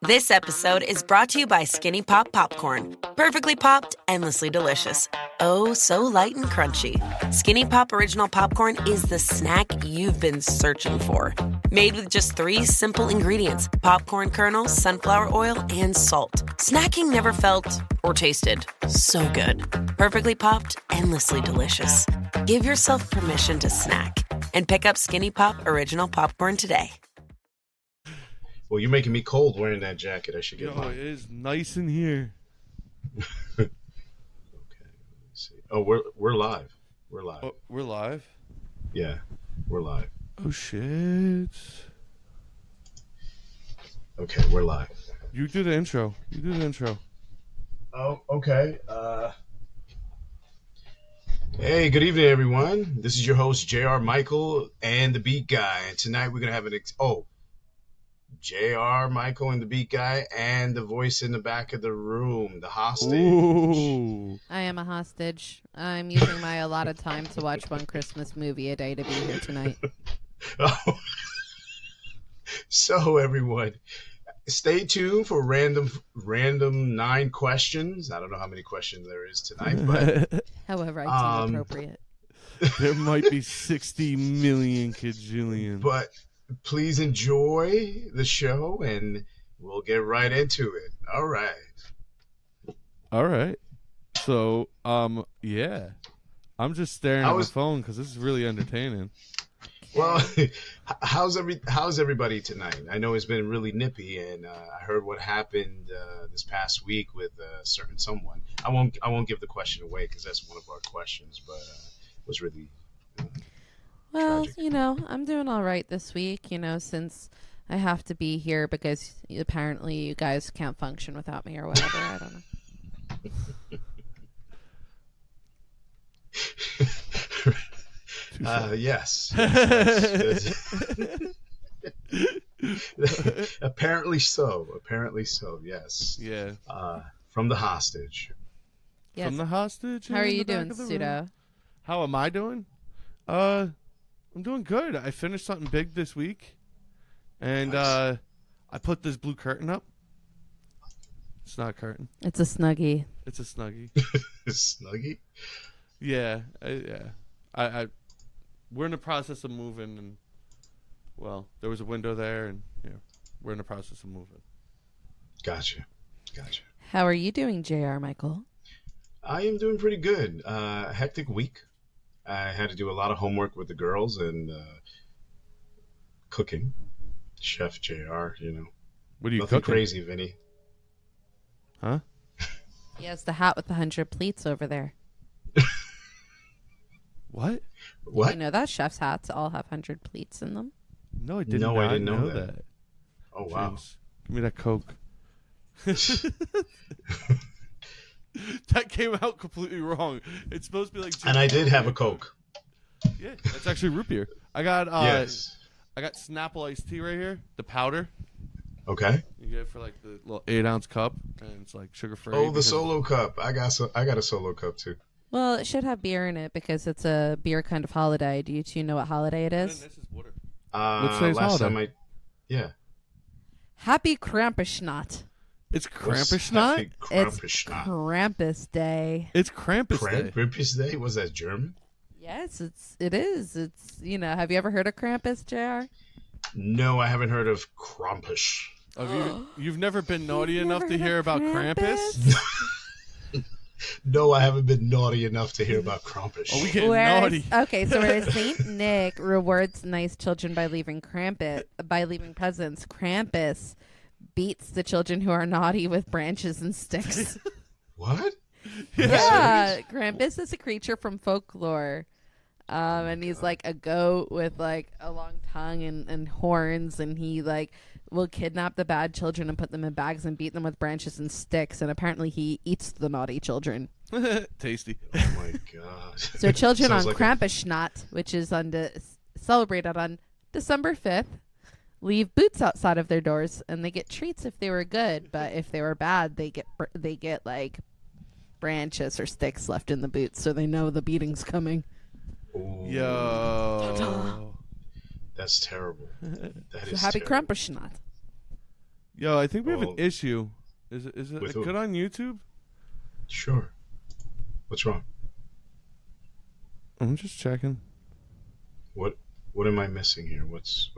This episode is brought to you by Skinny Pop Popcorn. Perfectly popped, endlessly delicious. Oh, so light and crunchy. Skinny Pop Original Popcorn is the snack you've been searching for. Made with just 3 simple ingredients: popcorn kernels, sunflower oil, and salt. Snacking never felt or tasted so good. Perfectly popped, endlessly delicious. Give yourself permission to snack and pick up Skinny Pop Original Popcorn today. Well, you're making me cold wearing that jacket. I should get mine. It is nice in here. Okay, let's see. Oh, we're live. We're live. Oh, we're live? Yeah, we're live. Oh, shit. Okay, we're live. You do the intro. Oh, okay. Hey, good evening, everyone. This is your host, J.R. Michael and the Beat Guy. And tonight we're going to have J.R. Michael and the Beat Guy and the voice in the back of the room, the hostage. Ooh. I am a hostage. I'm using my allotted time to watch one Christmas movie a day to be here tonight. Oh. So, everyone, stay tuned for random 9 questions. I don't know how many questions there is tonight, but however I deem appropriate. There might be 60 million kajillion. But please enjoy the show, and we'll get right into it. All right. So, yeah. I'm just staring at my phone because this is really entertaining. Well, how's everybody tonight? I know it's been really nippy, and I heard what happened this past week with a certain someone. I won't give the question away because that's one of our questions, but it was really. Well, tragic. I'm doing all right this week, since I have to be here because apparently you guys can't function without me or whatever. I don't know. Yes. Apparently so, yes. Yeah. From the hostage. Yes. From the hostage? How are in you the back doing, of the Pseudo? room. How am I doing? I'm doing good. I finished something big this week. And Nice. I put this blue curtain up. It's not a curtain. It's a Snuggie. It's a Snuggie. Snuggie? Yeah. I we're in the process of moving, and well, there was a window there, and we're in the process of moving. Gotcha. How are you doing, J.R. Michael? I am doing pretty good. Hectic week. I had to do a lot of homework with the girls and cooking. Chef JR, What are you Nothing cooking? crazy, Vinny. Huh? He has the hat with the 100 pleats over there. What? What? You know that chef's hats all have 100 pleats in them? No, I did No, not I didn't know that. Oh, wow. Jeez. Give me that Coke. That came out completely wrong. It's supposed to be like. And I did have a Coke. Yeah, that's actually root beer. I got Yes. I got Snapple iced tea right here, the powder. Okay. You get it for like the little 8-ounce cup, and it's like sugar free. Oh, the solo cup. I got a solo cup too. Well, it should have beer in it because it's a beer kind of holiday. Do you two know what holiday it is? This is water. Last today's time yeah. Happy Krampusnacht. It's What's Krampus night. Happy It's Krampusnacht? Krampus Day. It's Krampus Day. Krampus Day? Was that German? Yes, it is. It's have you ever heard of Krampus, JR? No, I haven't heard of Krampus. You've never been naughty enough never to heard hear of about Krampus? Krampus? No, I haven't been naughty enough to hear about Krampus. Oh, we get naughty. Okay, so whereas Saint Nick rewards nice children by leaving presents, Krampus beats the children who are naughty with branches and sticks. What? Yeah, Krampus is a creature from Folklore. And he's like a goat with like a long tongue and horns, and he like will kidnap the bad children and put them in bags and beat them with branches and sticks, and apparently he eats the naughty children. Tasty. Oh my god. So children on Sounds like Krampusnacht, which is celebrated on December 5th, leave boots outside of their doors, and they get treats if they were good, but if they were bad, they get like branches or sticks left in the boots, so they know the beating's coming. Ooh, Yo. that's terrible. That is So happy terrible. Krampusnacht. Yo, I think we have an Well, issue. Is it with who? good on YouTube? Sure. What's wrong? I'm just checking. What am I missing here? What's?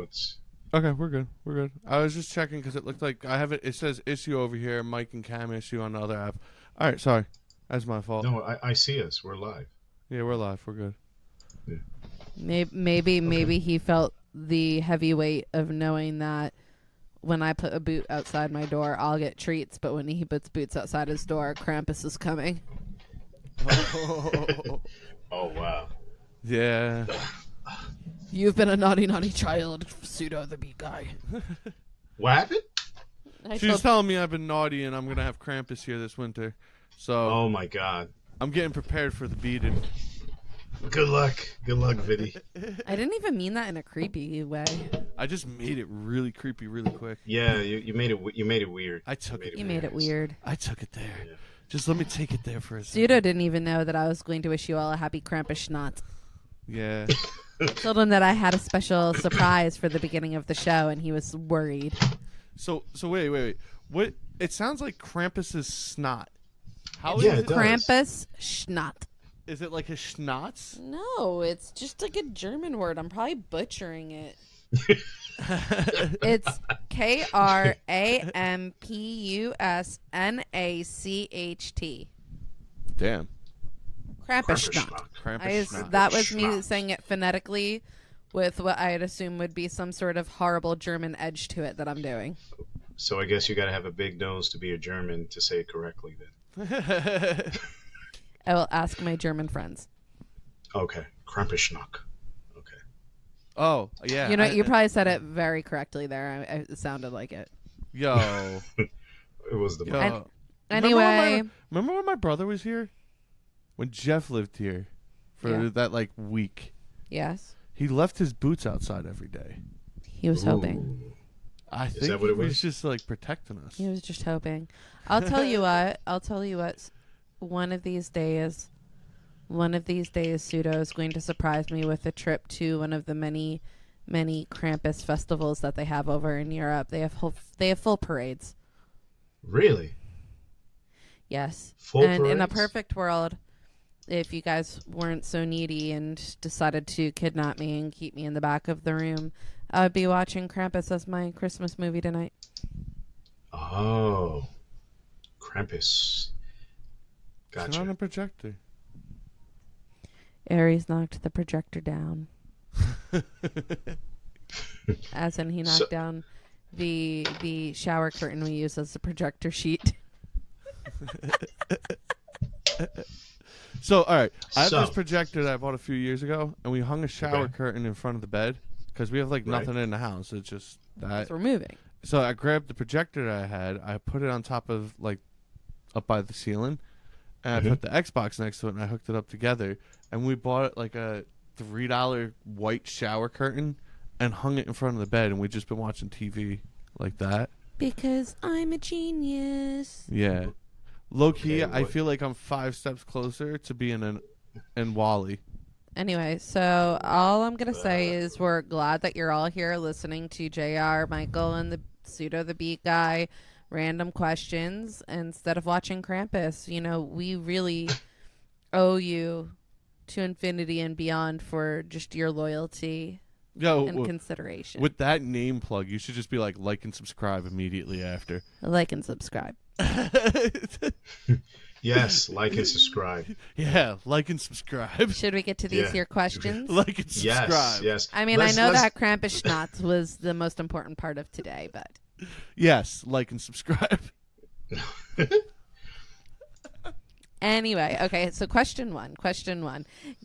Okay, we're good. We're good. I was just checking because it looked like I have it. It says issue over here, Mike and Cam issue on the other app. All right, sorry. That's my fault. No, I see us. We're live. Yeah, we're live. We're good. Maybe he felt the heavy weight of knowing that when I put a boot outside my door, I'll get treats, but when he puts boots outside his door, Krampus is coming. Oh wow. Yeah. You've been a naughty, naughty child, Pseudo the BEATGUY. What happened? She's telling me I've been naughty and I'm gonna have Krampus here this winter. So. Oh my God. I'm getting prepared for the beating. Good luck, Viddy. I didn't even mean that in a creepy way. I just made it really creepy, really quick. Yeah, you made it. You made it weird. I took it. You made it weird. I took it there. Yeah. Just let me take it there for a second. Pseudo didn't even know that I was going to wish you all a happy Krampus schnot. Yeah. I told him that I had a special surprise for the beginning of the show, and he was worried. So wait. What? It sounds like Krampus's snot. How Yeah, is it does. Krampus schnot. Is it like a schnotz? No, it's just like a German word. I'm probably butchering it. It's Krampusnacht. Damn. Krampusnacht. Krampus That was me Schnatt. saying it phonetically with what I'd assume would be some sort of horrible German edge to it that I'm doing. So I guess you got to have a big nose to be a German to say it correctly then. I will ask my German friends. Okay, Krampusschnack. Okay. Oh yeah. You know, you probably said it very correctly there. It sounded like it. Yo. It was the Yo. And- Remember Anyway, when my brother was here? When Jeff lived here for Yeah. that like week, yes, he left his boots outside every day. he was hoping. Ooh. I think that what he it was was? just like protecting us. He was just hoping. I'll tell you what. One of these days, Pseudo is going to surprise me with a trip to one of the many, many Krampus festivals that they have over in Europe. They have full parades. Really? Yes. Full and in a parades? perfect world, if you guys weren't so needy and decided to kidnap me and keep me in the back of the room, I would be watching Krampus as my Christmas movie tonight. Oh, Krampus. It's Gotcha. not a projector. Aries knocked the projector down. As in, he knocked down the shower curtain we use as a projector sheet. So, all right. I have So- this projector that I bought a few years ago, and we hung a shower Okay. curtain in front of the bed because we have like Right. nothing in the house. It's just that. So we're moving. So I grabbed the projector that I had, I put it on top of like up by the ceiling, and I put the Xbox next to it, and I hooked it up together, and we bought like a $3 white shower curtain and hung it in front of the bed, and we've just been watching TV like that. Because I'm a genius. Yeah. Low key, Okay, I what- feel like I'm 5 steps closer to being in Wally. Anyway, so all I'm going to say is we're glad that you're all here listening to JR, Michael, and the Pseudo the BEATGUY random questions instead of watching Krampus. You know, we really owe you to infinity and beyond for just your loyalty Yo, and consideration. with that name plug, you should just be like and subscribe immediately after. Like and subscribe. Yes, like and subscribe. Yeah, like and subscribe. Should we get to these Yeah. here questions? Like and subscribe. Yes, yes. I mean, Let's- I know let's- that Krampus Schnatz was the most important part of today, but Yes, like and subscribe. anyway, okay, so question one.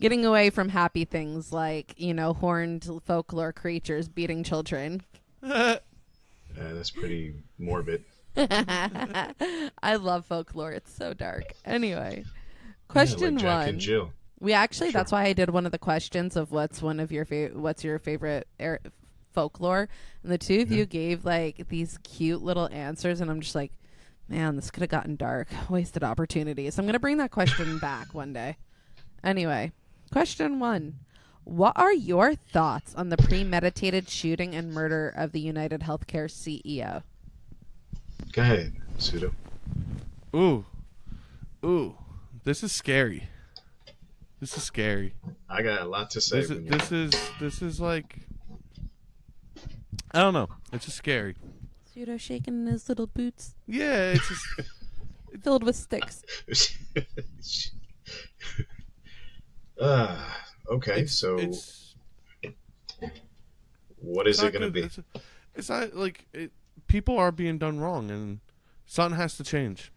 Getting away from happy things like, you know, horned folklore creatures beating children. That's pretty morbid. I love folklore. It's so dark. Anyway, question like Jack one. and Jill. We actually, Sure. that's why I did one of the questions of what's your favorite folklore, and the two of you gave like these cute little answers, and I'm just like, man, this could have gotten dark. Wasted opportunity. So I'm gonna bring that question back one day. Anyway, question one: what are your thoughts on the premeditated shooting and murder of the United Healthcare CEO? Go ahead, Pseudo. Ooh. This is scary. This is scary. I got a lot to say. This is like, I don't know. It's just scary. Pseudo shaking in his little boots Yeah, it's just filled with sticks. Okay, so what is it going to be? It's not like people are being done wrong, and something has to change.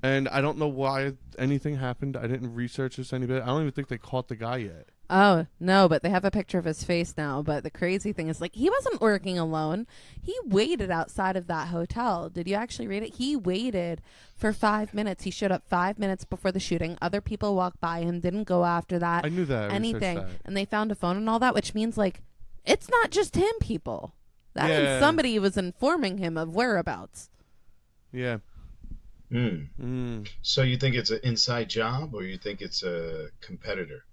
And I don't know why anything happened. I didn't research this any bit. I don't even think they caught the guy yet. Oh, no, but they have a picture of his face now. But the crazy thing is, like, he wasn't working alone. He waited outside of that hotel. Did you actually read it? He waited for 5 minutes. He showed up 5 minutes before the shooting. Other people walked by him, didn't go after that. I knew that. Anything. That. And they found a phone and all that, which means, like, it's not just him, people. That means somebody was informing him of whereabouts. Yeah. So you think it's an inside job, or you think it's a competitor?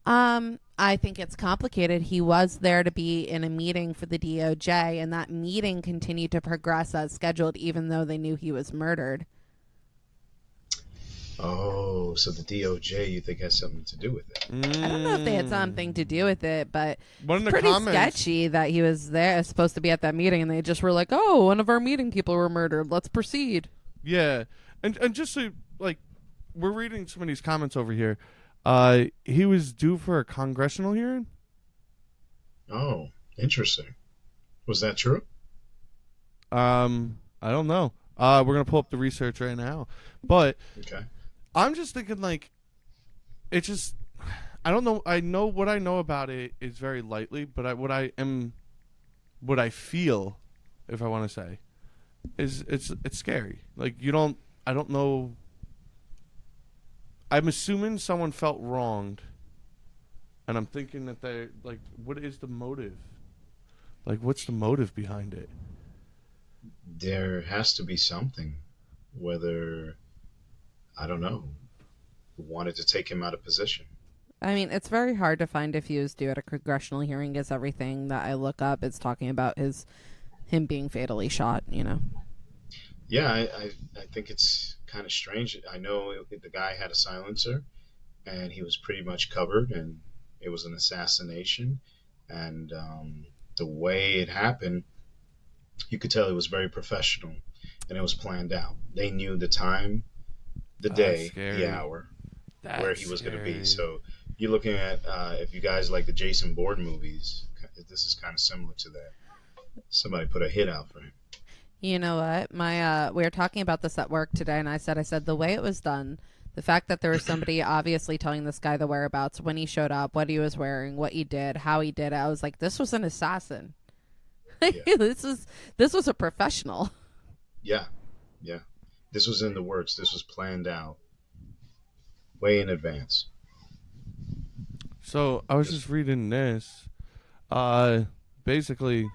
I think it's complicated. He was there to be in a meeting for the DOJ, and that meeting continued to progress as scheduled, even though they knew he was murdered. Oh, so the DOJ you think has something to do with it? I don't know if they had something to do with it, but it's pretty sketchy that he was there, supposed to be at that meeting, and they just were like, "Oh, one of our meeting people were murdered. Let's proceed." Yeah, and just so, like, we're reading some of these comments over here. He was due for a congressional hearing. Oh, interesting. Was that true? I don't know. We're gonna pull up the research right now, but okay. I'm just thinking, like, it's just, I don't know. I know what I know about it is very lightly, but what I feel, if I want to say, is it's scary. Like, I don't know. I'm assuming someone felt wronged, and I'm thinking that they, like, what is the motive? Like, what's the motive behind it? There has to be something. Whether, I don't know, wanted to take him out of position. I mean, it's very hard to find if he was due at a congressional hearing, because everything that I look up is talking about him being fatally shot, you know? Yeah, I think it's kind of strange. I know the guy had a silencer, and he was pretty much covered, and it was an assassination. And the way it happened, you could tell it was very professional, and it was planned out. They knew the time, the day, the hour, where he was going to be. So you're looking at, if you guys like the Jason Bourne movies, this is kind of similar to that. Somebody put a hit out for him. You know what? We were talking about this at work today, and I said the way it was done, the fact that there was somebody obviously telling this guy the whereabouts, when he showed up, what he was wearing, what he did, how he did it, I was like, this was an assassin. Yeah. This was a professional. Yeah. This was in the works. This was planned out way in advance. So I was just reading this. Basically,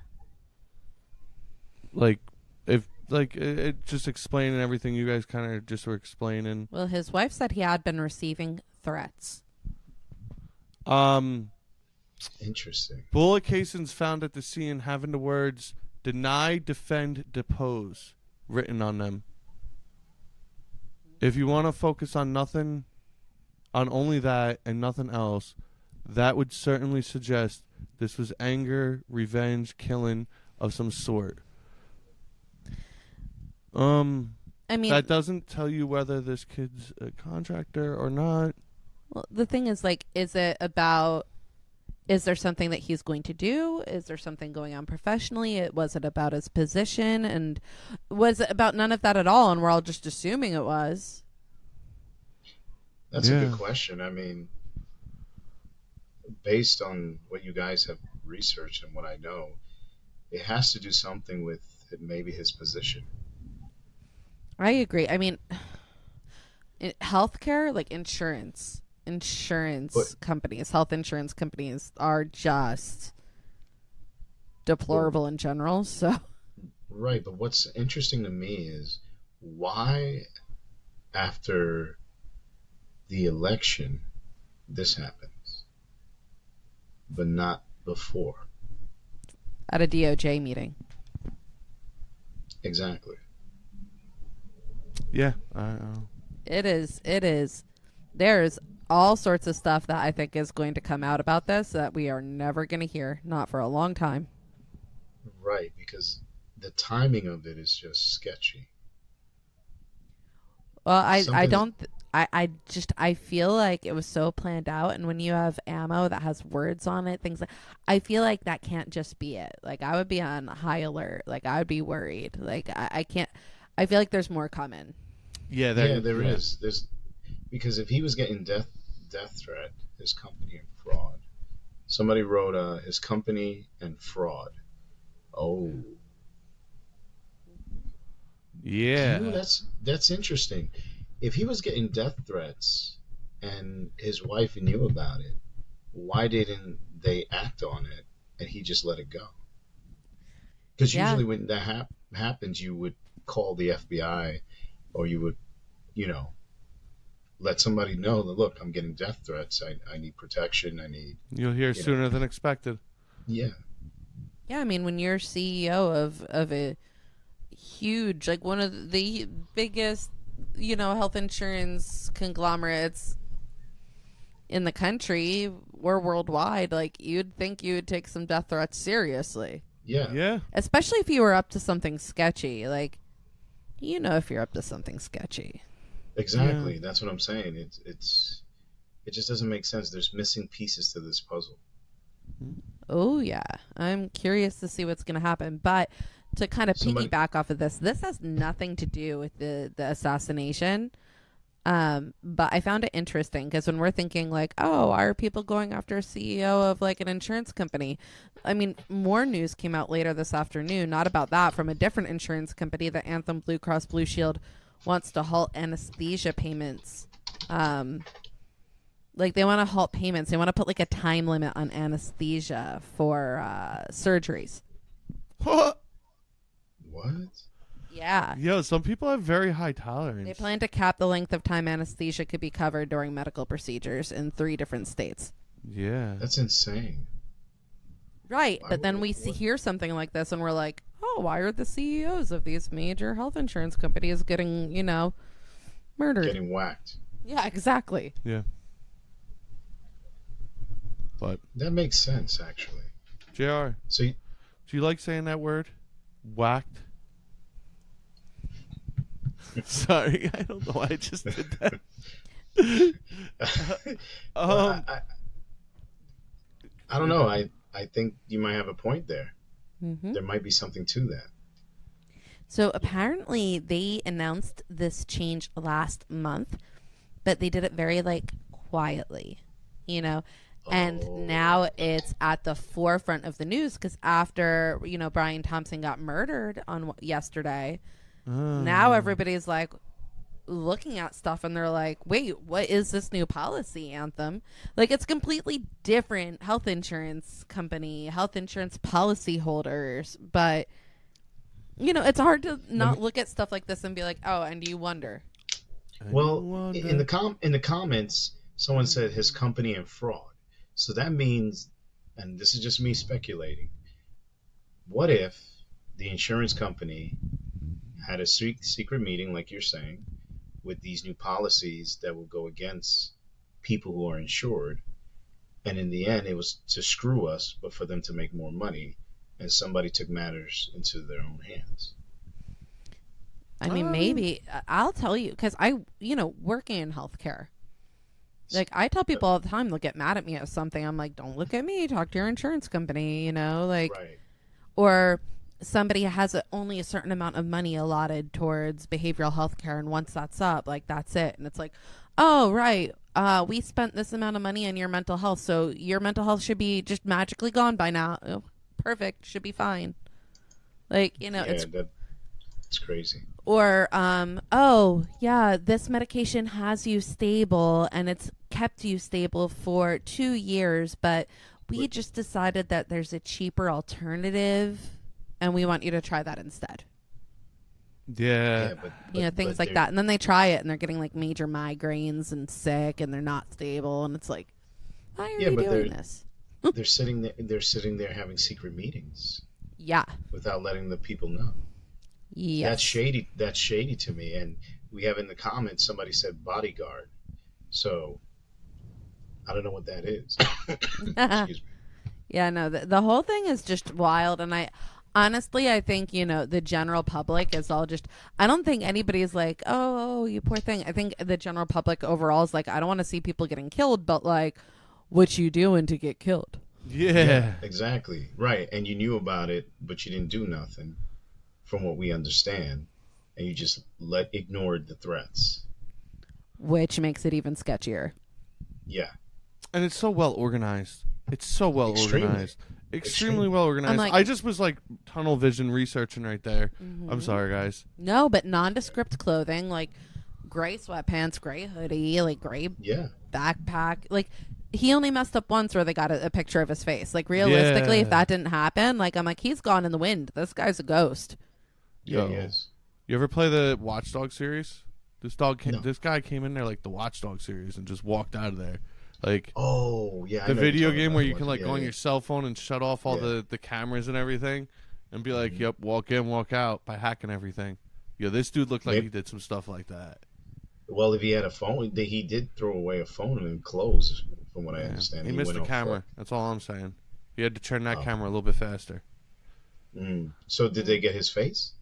it just explaining everything you guys kind of just were explaining. Well, his wife said he had been receiving threats. Interesting. Bullet casings found at the scene having the words "deny, defend, depose" written on them. If you want to focus on only that and nothing else, that would certainly suggest this was anger, revenge, killing of some sort. I mean, that doesn't tell you whether this kid's a contractor or not. Well, the thing is, like, is there something that he's going to do? Is there something going on professionally? Was it about his position? And was it about none of that at all? And we're all just assuming it was. That's a good question. I mean, based on what you guys have researched and what I know, it has to do something with maybe his position. I agree. I mean, healthcare, like insurance companies, health insurance companies are just deplorable in general. So, right. But what's interesting to me is why, after the election, this happens, but not before. At a DOJ meeting. Exactly. Yeah. It is. It is. There's all sorts of stuff that I think is going to come out about this that we are never going to hear, not for a long time. Right, because the timing of it is just sketchy. Well, I Something's- don't. I feel like it was so planned out, and when you have ammo that has words on it, things like, I feel like that can't just be it. Like, I would be on high alert. Like, I would be worried. Like, I can't. I feel like there's more coming. Yeah. there is. There's because if he was getting death threat, his company and fraud. Somebody wrote his company and fraud. Oh. Yeah. You know, that's interesting. If he was getting death threats and his wife knew about it, why didn't they act on it and he just let it go? Because usually when that happens, you would call the FBI or you would, let somebody know that, look, I'm getting death threats. I need protection. I need. You'll hear sooner than expected. Yeah. Yeah, I mean, when you're CEO of a huge, like one of the biggest, health insurance conglomerates in the country or worldwide, like, you'd think you would take some death threats seriously. Yeah. Yeah. Especially if you were up to something sketchy. Like, if you're up to something sketchy. Exactly. Yeah. That's what I'm saying. It just doesn't make sense. There's missing pieces to this puzzle. Oh, yeah. I'm curious to see what's going to happen. But to kind of piggyback off of this has nothing to do with the assassination. But I found it interesting because when we're thinking like, oh, why are people going after a CEO of like an insurance company? I mean, more news came out later this afternoon, not about that, from a different insurance company, the Anthem Blue Cross Blue Shield wants to halt anesthesia payments. Like, they want to halt payments. They want to put like a time limit on anesthesia for surgeries. What? Yeah. Yo, some people have very high tolerance. They plan to cap the length of time anesthesia could be covered during medical procedures in 3 different states. Yeah. That's insane. Right. But then we hear something like this and we're like, oh, why are the CEOs of these major health insurance companies getting, murdered? Getting whacked. Yeah, exactly. Yeah. But that makes sense, actually. JR, so do you like saying that word? Whacked? Sorry, I don't know why I just did that. I don't know. I think you might have a point there. Mm-hmm. There might be something to that. So apparently they announced this change last month, but they did it very quietly, and now it's at the forefront of the news because after, Brian Thompson got murdered on yesterday, now everybody's looking at stuff and they're like, wait, what is this new policy, Anthem? It's completely different health insurance company, health insurance policy holders, but it's hard to not look at stuff like this and be like, oh, and you wonder. Well, in the comments, someone said his company and fraud. So that means, and this is just me speculating, what if the insurance company had a secret meeting, like you're saying, with these new policies that will go against people who are insured, and in the end it was to screw us, but for them to make more money, and somebody took matters into their own hands? I mean, maybe. I'll tell you, because I, working in healthcare, I tell people all the time, they'll get mad at me at something. I'm like, don't look at me, talk to your insurance company, Right. Or somebody has only a certain amount of money allotted towards behavioral health care, and once that's up, that's it. And it's like, oh, right, we spent this amount of money on your mental health, so your mental health should be just magically gone by now. Oh, perfect, should be fine. It's crazy. Or, oh, yeah, this medication has you stable, and it's kept you stable for 2 years, but we just decided that there's a cheaper alternative, and we want you to try that instead. Yeah. Things like that. And then they try it, and they're getting, major migraines and sick, and they're not stable, and it's like, why are you doing this? They're sitting there having secret meetings. Yeah. Without letting the people know. Yes. That's shady to me. And we have in the comments somebody said bodyguard. So I don't know what that is. Excuse me. Yeah, no, the whole thing is just wild. And I think, the general public is all just, I don't think anybody's like, oh, you poor thing. I think the general public overall is like, I don't want to see people getting killed, but like, what you doing to get killed? Yeah, exactly. Right. And you knew about it, but you didn't do nothing from what we understand. And you just ignored the threats. Which makes it even sketchier. Yeah. And it's so well organized. It's so well organized. Extremely well organized. Like, I just was like tunnel vision researching right there. Mm-hmm. I'm sorry, guys. No, but nondescript clothing, like gray sweatpants, gray hoodie, like gray backpack. Like, he only messed up once where they got a picture of his face. Like, realistically, if that didn't happen, like, I'm like, he's gone in the wind. This guy's a ghost. Yeah, he is. You ever play the Watchdog series? This guy came in there like the Watchdog series and just walked out of there. Like, oh yeah, the video game where you can like go on your cell phone and shut off all the cameras and everything, and be like, "Yep, walk in, walk out" by hacking everything. This dude looked like he did some stuff like that. Well, if he had a phone, he did throw away a phone and clothes, from what I understand. He missed the camera. That's all I'm saying. He had to turn that camera a little bit faster. So did they get his face?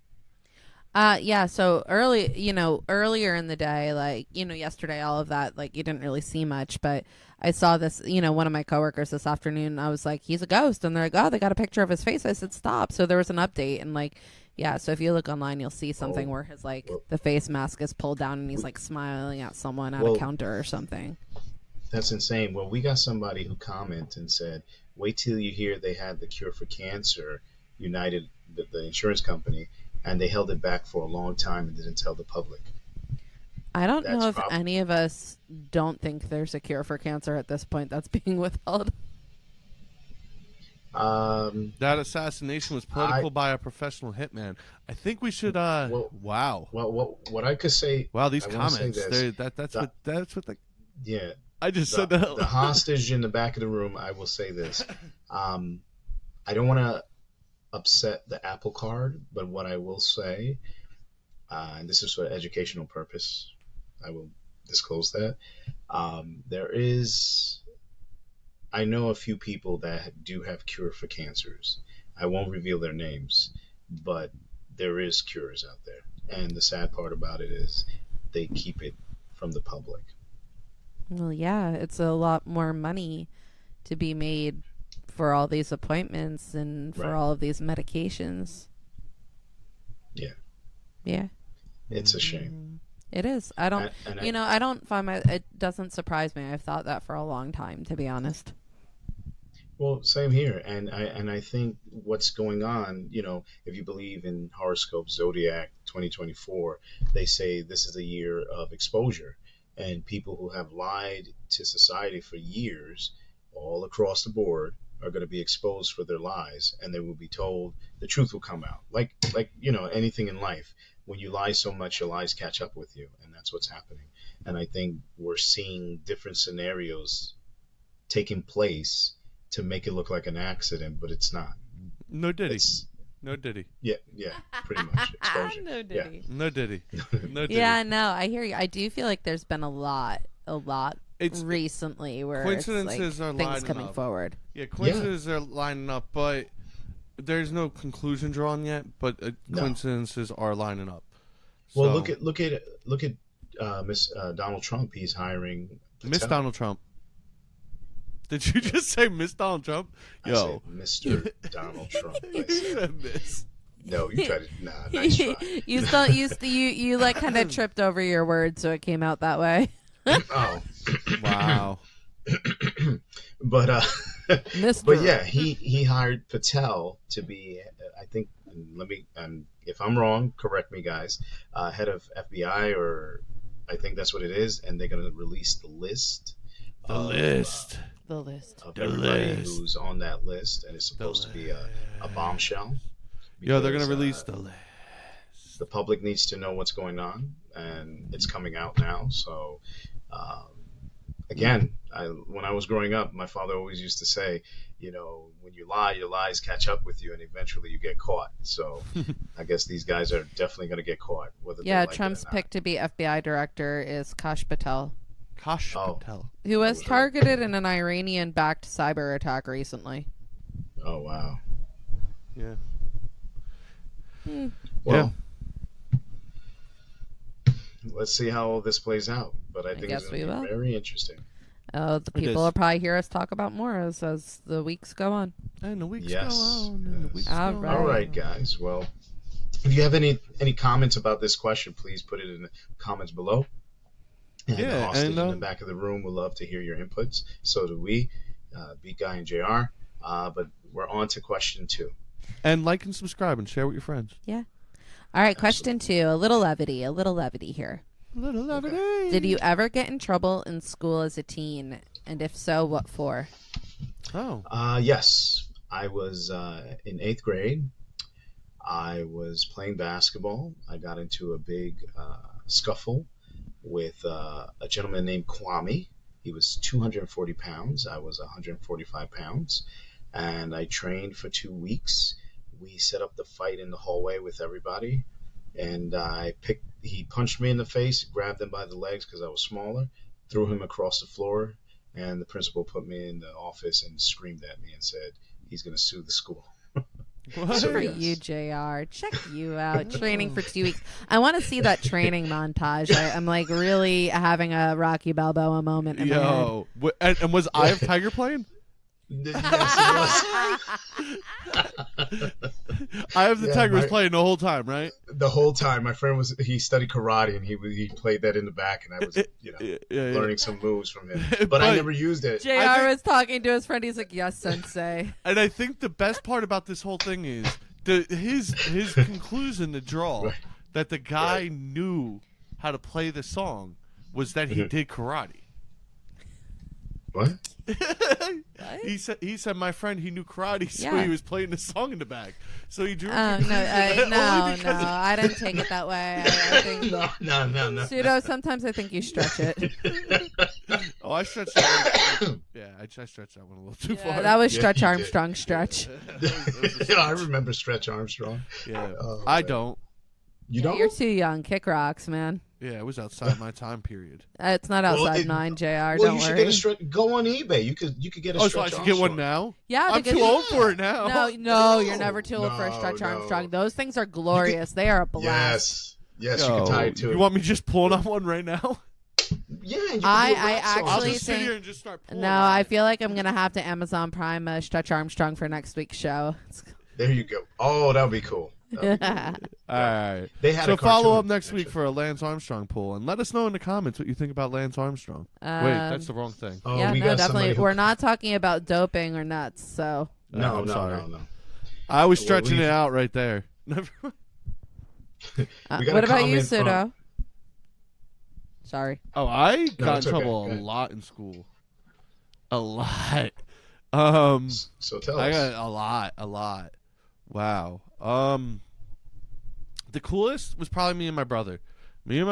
Yeah, so earlier in the day, like, yesterday, all of that, like, you didn't really see much, but I saw this, one of my coworkers this afternoon, I was like, he's a ghost, and they're like, oh, they got a picture of his face. I said, stop. So there was an update, and like, yeah, so if you look online, you'll see something where his, like, the face mask is pulled down, and he's, like, smiling at someone at a counter or something. That's insane. Well, we got somebody who commented and said, wait till you hear they had the cure for cancer, United, the insurance company, and they held it back for a long time and didn't tell the public. I don't know if any of us don't think there's a cure for cancer at this point that's being withheld. That assassination was political by a professional hitman. I think we should. Wow. Well, what I could say. Wow, these comments. That's what the. Yeah. I just said that. The hostage in the back of the room. I will say this. I don't want to upset the apple card, but what I will say, and this is for educational purpose, I will disclose that I know a few people that do have cure for cancers. I won't reveal their names, but there is cures out there, and the sad part about it is they keep it from the public. Well, yeah, it's a lot more money to be made for all these appointments and for all of these medications. Yeah. It's a shame. It is. I don't, I don't find it doesn't surprise me. I've thought that for a long time, to be honest. Well, same here. And I think what's going on, if you believe in horoscope Zodiac 2024, they say this is a year of exposure, and people who have lied to society for years all across the board are going to be exposed for their lies, and they will be told the truth will come out. Like anything in life, when you lie so much, your lies catch up with you, and that's what's happening. And I think we're seeing different scenarios taking place to make it look like an accident, but it's not. No diddy. Yeah, pretty much. Exposure. No diddy. Yeah. No diddy. No diddy. Yeah, no, I hear you. I do feel like there's been a lot recently where coincidences are things coming forward. Yeah, coincidences are lining up, but there's no conclusion drawn yet. But coincidences are lining up. So, well, look at Miss Donald Trump. He's hiring Miss Donald Trump. Did you just say Miss Donald Trump? Yo, I said Mr. Donald Trump. You said Miss. No, you tried to. Nah, nice try. you like kind of tripped over your words, so it came out that way. Oh, wow. But Mr. But yeah, he hired Patel to be. I think. If I'm wrong, correct me, guys. Head of FBI, or I think that's what it is, and they're gonna release the list. The list of everybody who's on that list, and it's supposed to be a bombshell. Yeah, they're gonna release the list. The public needs to know what's going on, and it's coming out now. So again, when I was growing up, my father always used to say, when you lie, your lies catch up with you, and eventually you get caught. So I guess these guys are definitely going to get caught, whether they like Trump's it or not. pick to be FBI director is Kash Patel, Patel. who was targeted in an Iranian-backed cyber attack recently. Oh, wow. Yeah. Well, let's see how all this plays out. But I think it's going to be very interesting. The people will probably hear us talk about more as the weeks go on. And the weeks go on. And the weeks go on. All right, guys. Well, if you have any comments about this question, please put it in the comments below. And the hostage in the back of the room would love to hear your inputs. So do we, BEATGUY and JR. But we're on to question 2. And like and subscribe and share with your friends. Yeah. All right, question 2. A little levity here. Little levity. Did you ever get in trouble in school as a teen? And if so, what for? Oh. Yes. I was in 8th grade. I was playing basketball. I got into a big scuffle with a gentleman named Kwame. He was 240 pounds. I was 145 pounds. And I trained for 2 weeks. We set up the fight in the hallway with everybody. And he punched me in the face, grabbed him by the legs because I was smaller, threw him across the floor, and the principal put me in the office and screamed at me and said he's going to sue the school. What? For you, JR. Check you out. Training for 2 weeks. I want to see that training montage. I'm like really having a Rocky Balboa moment in my head. And was Eye of Tiger playing? Yes, it was. Eye of the Tiger was playing the whole time, right? The whole time. My friend he studied karate, and he played that in the back, and I was learning some moves from him. But I never used it. JR was talking to his friend. He's like, "Yes, sensei." And I think the best part about this whole thing is his conclusion to draw that the guy knew how to play the song was that he did karate. What? He said my friend, he knew karate, so he was playing the song in the back. So he drew. No, I didn't take it that way. I think no. Pseudo. Sometimes I think you stretch it. Oh, I stretched that. I stretched that one a little too far. That was Stretch Armstrong stretch. I remember Stretch Armstrong. Yeah, I don't. You don't? You're too young. Kick rocks, man. Yeah, it was outside my time period. It's not outside mine, JR. Well, don't you should worry. get go on eBay. You could get a Stretch so I should Armstrong. get one now? Yeah, I'm too old for it now. No, you're never too old for a Stretch Armstrong. Those things are glorious. They are a blast. Yes, you can tie it to it. You want me just pulling on one right now? Yeah, you I actually I'll just sit think. here and just start pulling. No, I feel like I'm gonna have to Amazon Prime Stretch Armstrong for next week's show. There you go. Oh, that would be cool. All right. They had so a follow up next week for a Lance Armstrong poll, and let us know in the comments what you think about Lance Armstrong. Wait, that's the wrong thing. Oh, yeah, we no, got definitely. Who... We're not talking about doping or nuts. So no. I was stretching it out right there. what about you, Pseudo? Sorry. Oh, I got in trouble a lot in school. A lot. So tell us. I got a lot. Wow. The coolest was probably me and my brother. We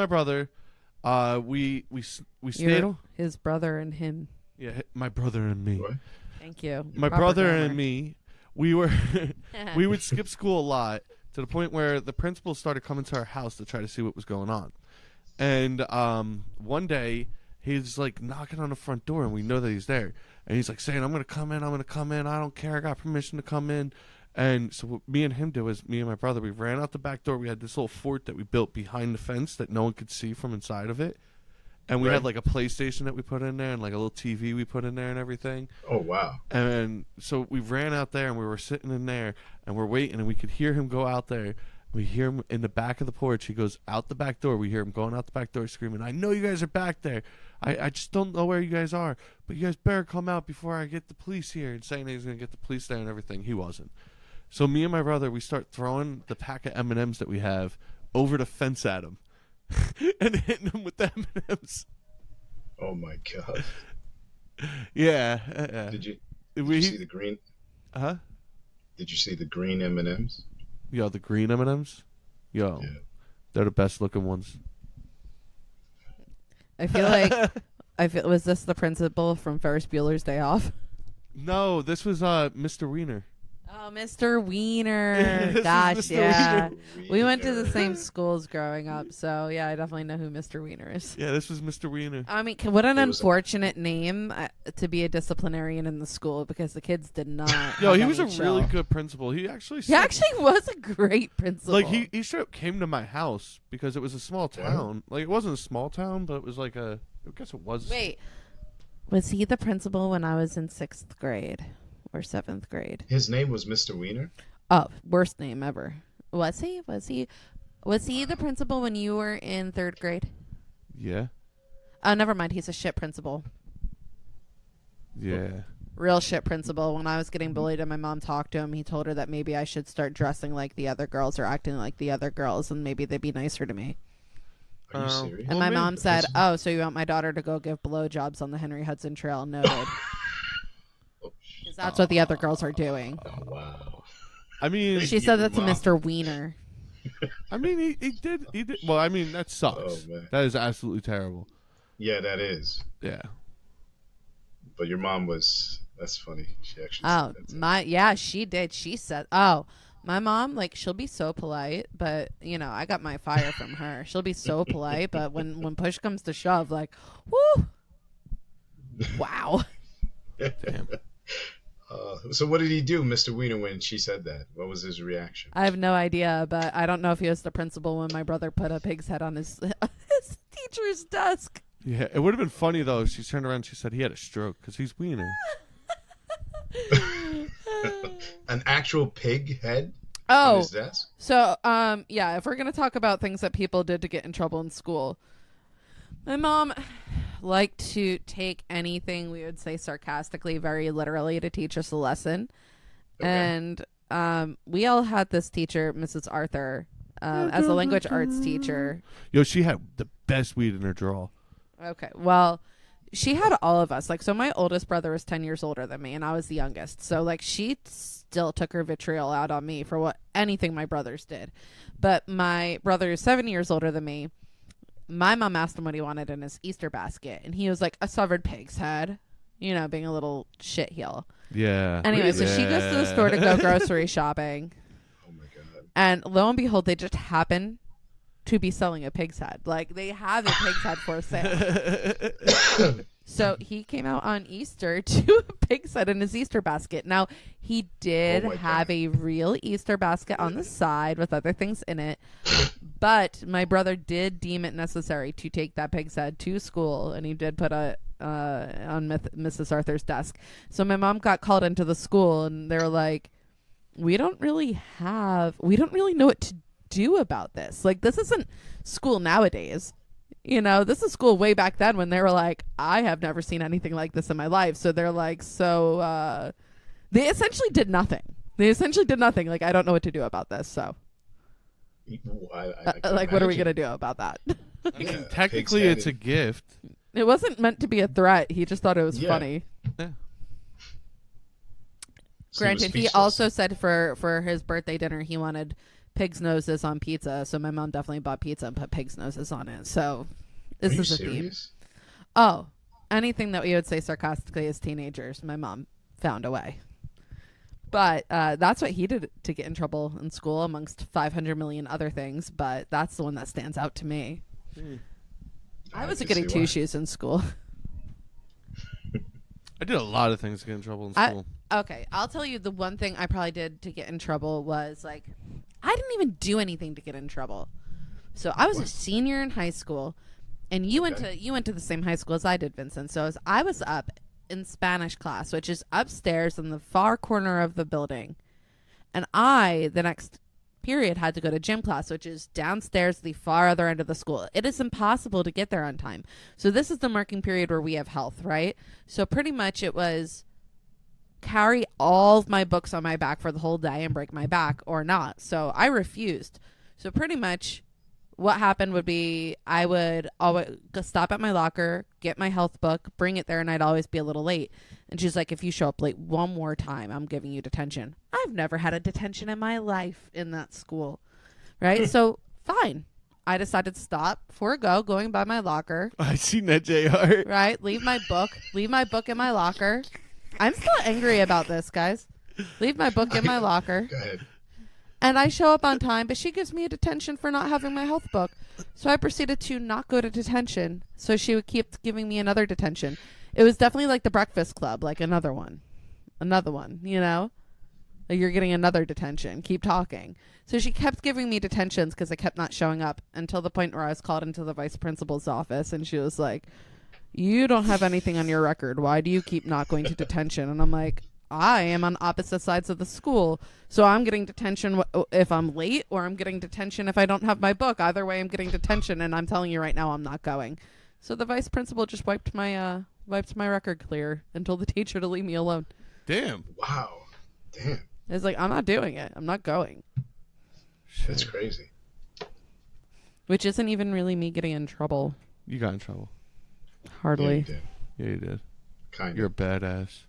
stayed. His brother and him. Yeah, my brother and me. What? Thank you. My brother and me. We would skip school a lot to the point where the principal started coming to our house to try to see what was going on. And one day he's like knocking on the front door, and we know that he's there. And he's like saying, "I'm gonna come in. I don't care. I got permission to come in." And so what me and him did was, me and my brother, we ran out the back door. We had this little fort that we built behind the fence that no one could see from inside of it. And we had like a PlayStation that we put in there and like a little TV we put in there and everything. Oh, wow. And so we ran out there and we were sitting in there and we're waiting, and we could hear him go out there. We hear him in the back of the porch. He goes out the back door. We hear him going out the back door screaming, "I know you guys are back there. I just don't know where you guys are. But you guys better come out before I get the police here." And saying that he's going to get the police there and everything. He wasn't. So me and my brother, we start throwing the pack of M&Ms that we have over the fence at him and hitting him with the M&Ms. Oh, my God. Yeah. Did you see the green? Huh? Did you see the green M&Ms? Yo, the green M&Ms? Yo, They're the best looking ones. I feel like Was this the principal from Ferris Bueller's Day Off? No, this was Mr. Wiener. Oh, Mr. Wiener. This is Gosh, Mr. yeah. Wiener. We went to the same schools growing up, so yeah, I definitely know who Mr. Wiener is. Yeah, this was Mr. Wiener. I mean, what an It was unfortunate name to be a disciplinarian in the school, because the kids did not. Yo, have he was a any chill. really good principal. He actually was a great principal. like he straight up came to my house because it was a small town. Like it wasn't a small town, but it was like I guess it was. Wait, was he the principal when I was in 6th grade or 7th grade? His name was Mr. Wiener? Oh, worst name ever. Was he? Was he the principal when you were in 3rd grade? Yeah. Never mind. He's a shit principal. Yeah. Real shit principal. When I was getting bullied and my mom talked to him, he told her that maybe I should start dressing like the other girls or acting like the other girls, and maybe they'd be nicer to me. Are you serious? And my mom said, "Oh, so you want my daughter to go give blowjobs on the Henry Hudson Trail?" Noted. Because that's what the other girls are doing. Oh, wow. I mean, She said that to Mr. Wiener. I mean, he did. Well, I mean, that sucks. Oh, man. That is absolutely terrible. Yeah, that is. Yeah. But your mom was... That's funny. She actually Oh, said that. yeah, she did. She said, "Oh, my mom, like, she'll be so polite, but you know, I got my fire from her. She'll be so polite, but when push comes to shove, like, whoo, wow." Damn. So what did he do, Mr. Wiener, when she said that? What was his reaction? I have no idea, but I don't know if he was the principal when my brother put a pig's head on his his teacher's desk. Yeah, it would have been funny though if she turned around and she said he had a stroke because he's Wiener. An actual pig head on Oh, his desk? so yeah, if we're gonna talk about things that people did to get in trouble in school, my mom liked to take anything we would say sarcastically very literally to teach us a lesson. Okay. And we all had this teacher, Mrs. Arthur, as a language arts teacher. Yo, she had the best weed in her drawer. Okay, well, she had all of us. Like, so my oldest brother was 10 years older than me, and I was the youngest. So, like, she still took her vitriol out on me for anything my brothers did. But my brother is 7 years older than me. My mom asked him what he wanted in his Easter basket, and he was like, a severed pig's head, you know, being a little shitheel. Yeah. Anyway, so she goes to the store to go grocery shopping, Oh, my God. and lo and behold, they just happen to be selling a pig's head. Like, they have a pig's head for sale. So he came out on Easter to a pig's head in his Easter basket. Now, he did Oh my have God. a real Easter basket on the side with other things in it. But my brother did deem it necessary to take that pig's head to school, and he did put it on Mrs. Arthur's desk. So my mom got called into the school, and they were like, we don't really know what to do about this. Like, this isn't school nowadays. You know, this is school way back then when they were like, I have never seen anything like this in my life. So they're like, they essentially did nothing. Like, I don't know what to do about this. So, I can like, what are we imagine. going to do about that? I mean, Yeah, technically, pig's head it's a and- gift. It wasn't meant to be a threat. He just thought it was Yeah. funny. Yeah. So Granted, he speechless. also said for his birthday dinner, he wanted pig's noses on pizza. So my mom definitely bought pizza and put pig's noses on it. So this Are you is a theme. serious? Oh, anything that we would say sarcastically as teenagers, my mom found a way. But that's what he did to get in trouble in school, amongst 500 million other things. But that's the one that stands out to me. I was a can goody see two why. shoes in school. I did a lot of things to get in trouble in I- school. Okay, I'll tell you the one thing I probably did to get in trouble was, like, I didn't even do anything to get in trouble. So I was a senior in high school, and you went to the same high school as I did, Vincent. So I was up in Spanish class, which is upstairs in the far corner of the building, and the next period, had to go to gym class, which is downstairs, the far other end of the school. It is impossible to get there on time. So this is the marking period where we have health, right? So pretty much it was carry all of my books on my back for the whole day and break my back or not. So I refused. So pretty much what happened would be I would always stop at my locker, get my health book, bring it there, and I'd always be a little late. And she's like, if you show up late one more time, I'm giving you detention. I've never had a detention in my life in that school. Right? So fine. I decided to stop before I go, going by my locker. I seen that, JR. Right? Leave my book in my locker. I'm still angry about this, guys. Leave my book in my locker. Go ahead. And I show up on time, but she gives me a detention for not having my health book. So I proceeded to not go to detention. So she would keep giving me another detention. It was definitely like the Breakfast Club, like another one, you know? Like you're getting another detention. Keep talking. So she kept giving me detentions because I kept not showing up until the point where I was called into the vice principal's office. And she was like, you don't have anything on your record. Why do you keep not going to detention? And I'm like, I am on opposite sides of the school. So I'm getting detention if I'm late, or I'm getting detention if I don't have my book. Either way, I'm getting detention. And I'm telling you right now, I'm not going. So the vice principal just wiped my record clear and told the teacher to leave me alone. Damn. Wow. Damn. It's like, I'm not doing it. I'm not going. That's crazy. Which isn't even really me getting in trouble. You got in trouble. Hardly. Yeah, Yeah, you did. kind of. You're a badass.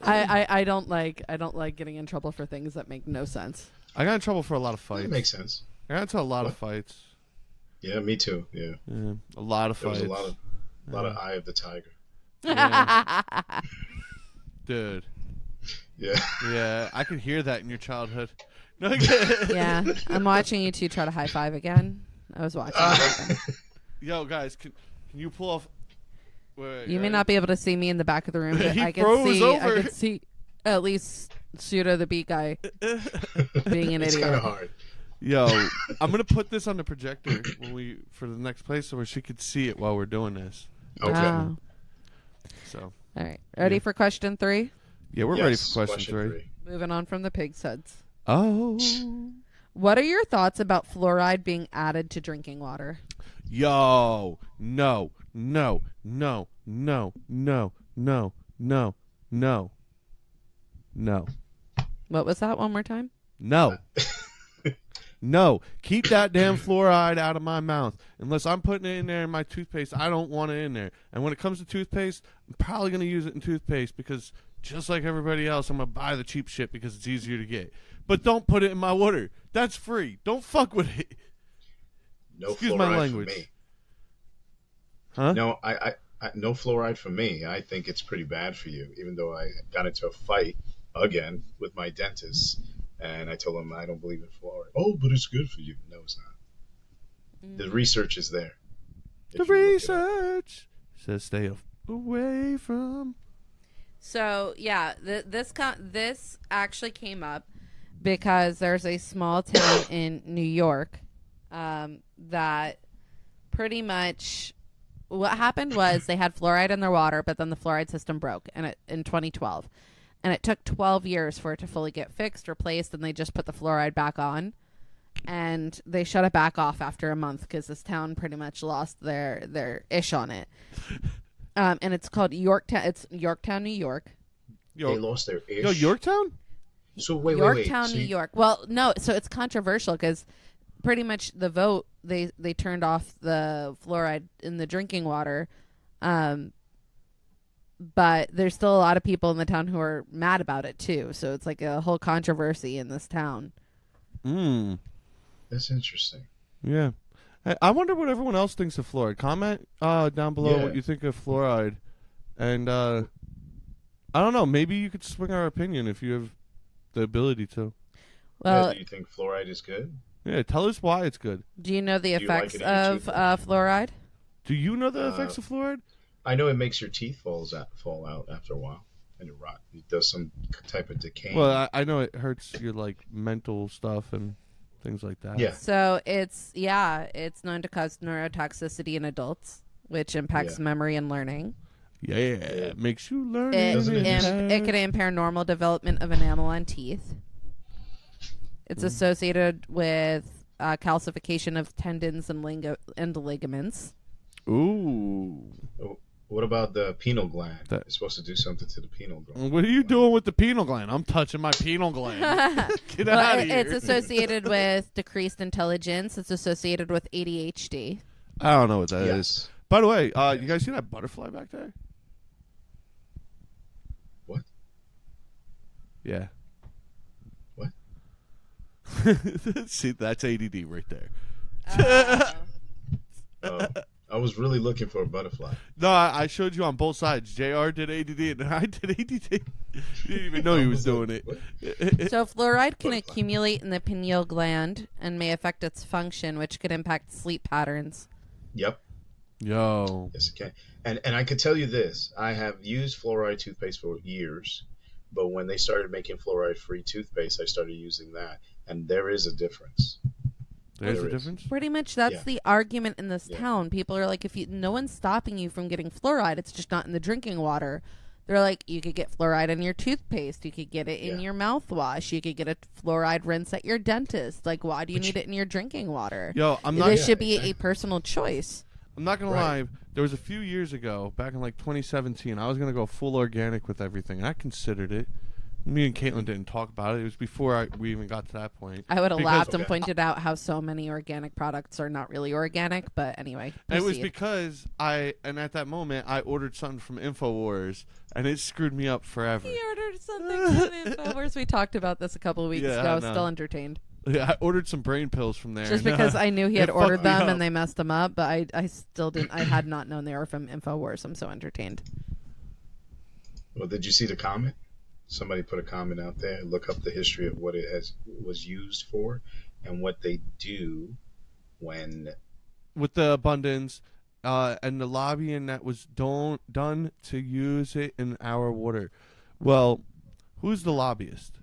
I don't like getting in trouble for things that make no sense. I got in trouble for a lot of fights. That makes sense. I got into a lot of fights. Yeah, me too. Yeah. Yeah, a lot of There fights. was a lot of Eye of the Tiger. Yeah. Dude. Yeah. Yeah, I could hear that in your childhood. No, Yeah, I'm watching you two try to high five again. I was watching. Yo, guys, can you pull off? Wait, You may not be able to see me in the back of the room, but He I froze over. I could see at least Pseudo the Beat Guy being an It's idiot. kind of hard. Yo, I'm gonna put this on the projector for the next place, so where she could see it while we're doing this. Okay. Wow. So All right, ready for question 3? yeah, we're ready for question three. 3. Moving on from the pig's heads. Oh, What are your thoughts about fluoride being added to drinking water? yo, no, no, no, no, no, no, no, no, no, What was that? One more time. no. No, keep that damn fluoride out of my mouth. Unless I'm putting it in there in my toothpaste, I don't want it in there. And when it comes to toothpaste, I'm probably going to use it in toothpaste because just like everybody else, I'm going to buy the cheap shit because it's easier to get. But don't put it in my water. That's free. Don't fuck with it. No Excuse fluoride my language. for me. Huh? No, I no fluoride for me. I think it's pretty bad for you. Even though I got into a fight again with my dentist, and I told him I don't believe in fluoride. Oh, but it's good for you. No, it's not. The research is there. The research says stay away from. So yeah, this actually came up because there's a small town in New York that pretty much what happened was they had fluoride in their water, but then the fluoride system broke in 2012, and it took 12 years for it to fully get fixed, replaced, and they just put the fluoride back on, and they shut it back off after a month because this town pretty much lost their ish on it. And it's called Yorktown. It's Yorktown, New York. They lost their ish. Yo, Yorktown? So wait. Yorktown, So New York. Well, no, so it's controversial because pretty much the vote they turned off the fluoride in the drinking water, but there's still a lot of people in the town who are mad about it too. So it's like a whole controversy in this town. That's interesting. Yeah. Hey, I wonder what everyone else thinks of fluoride. Comment down below what you think of fluoride. And I don't know, maybe you could swing our opinion if you have the ability to. Well, Do you think fluoride is good? Yeah, tell us why it's good. do you know the Do you like effects it in your of tooth? fluoride? Do you know the effects of fluoride? I know it makes your teeth fall out after a while, and it rot. It does some type of decay. Well, I know it hurts your like mental stuff and things like that. Yeah. So it's known to cause neurotoxicity in adults, which impacts memory and learning. Yeah, it makes you learn. It can impair normal development of enamel on teeth. It's associated with calcification of tendons and ligaments. Ooh. What about the pineal gland? That- It's supposed to do something to the pineal gland. What are you doing with the pineal gland? I'm touching my pineal gland. Get out of here. It's associated with decreased intelligence. It's associated with ADHD. I don't know what that is. Yes. By the way, you guys see that butterfly back there? What? Yeah. What? See, that's ADD right there. I was really looking for a butterfly. No, I showed you on both sides. JR did ADD and I did ADD. You didn't even know he was doing it. So fluoride can accumulate in the pineal gland and may affect its function, which could impact sleep patterns. Yep. Yo. Yes, it can. And I could tell you this. I have used fluoride toothpaste for years, but when they started making fluoride-free toothpaste, I started using that, and there is a difference. There's a difference? Pretty much that's the argument in this town. People are like, no one's stopping you from getting fluoride. It's just not in the drinking water. They're like, you could get fluoride in your toothpaste. You could get it in your mouthwash. You could get a fluoride rinse at your dentist. Like, why do you need it in your drinking water? Yo, This should be a personal choice. I'm not going to lie. There was a few years ago, back in like 2017, I was going to go full organic with everything. I considered it. Me and Caitlin didn't talk about it. It was before we even got to that point. I would have laughed and pointed out how so many organic products are not really organic, but anyway. It was because at that moment, I ordered something from InfoWars, and it screwed me up forever. He ordered something from InfoWars. We talked about this a couple of weeks ago. I was still entertained. Yeah, I ordered some brain pills from there. Just because I knew he had ordered them and they messed him up, but I still didn't. I had not known they were from InfoWars. I'm so entertained. Well, did you see the comment? Somebody put a comment out there. Look up the history of what it was used for and what they do when with the abundance and the lobbying that was done to use it in our water. Well, who's the lobbyist?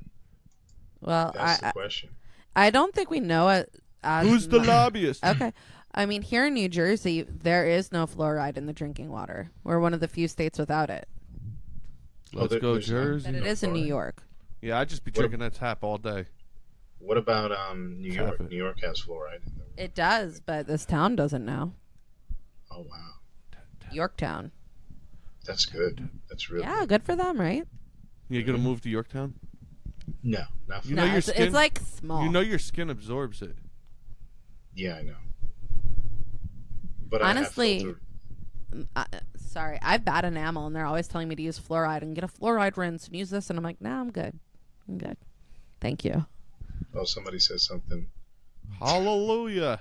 Well, that's the question. I don't think we know it. Who's the lobbyist? Okay. I mean, here in New Jersey, there is no fluoride in the drinking water. We're one of the few states without it. Let's go Jersey. But it is in New York. Yeah, I'd just be drinking that tap all day. What about New York? New York has fluoride in there. It does, but this town doesn't now. Oh, wow. Yorktown. That's good. That's really good for them, right? You going to move to Yorktown? No, not for you know your skin, it's like small. You know your skin absorbs it. Yeah, I know. But honestly, sorry, I have bad enamel, and they're always telling me to use fluoride and get a fluoride rinse and use this, and I'm like, nah, I'm good. I'm good. Thank you. Oh, somebody says something. Hallelujah.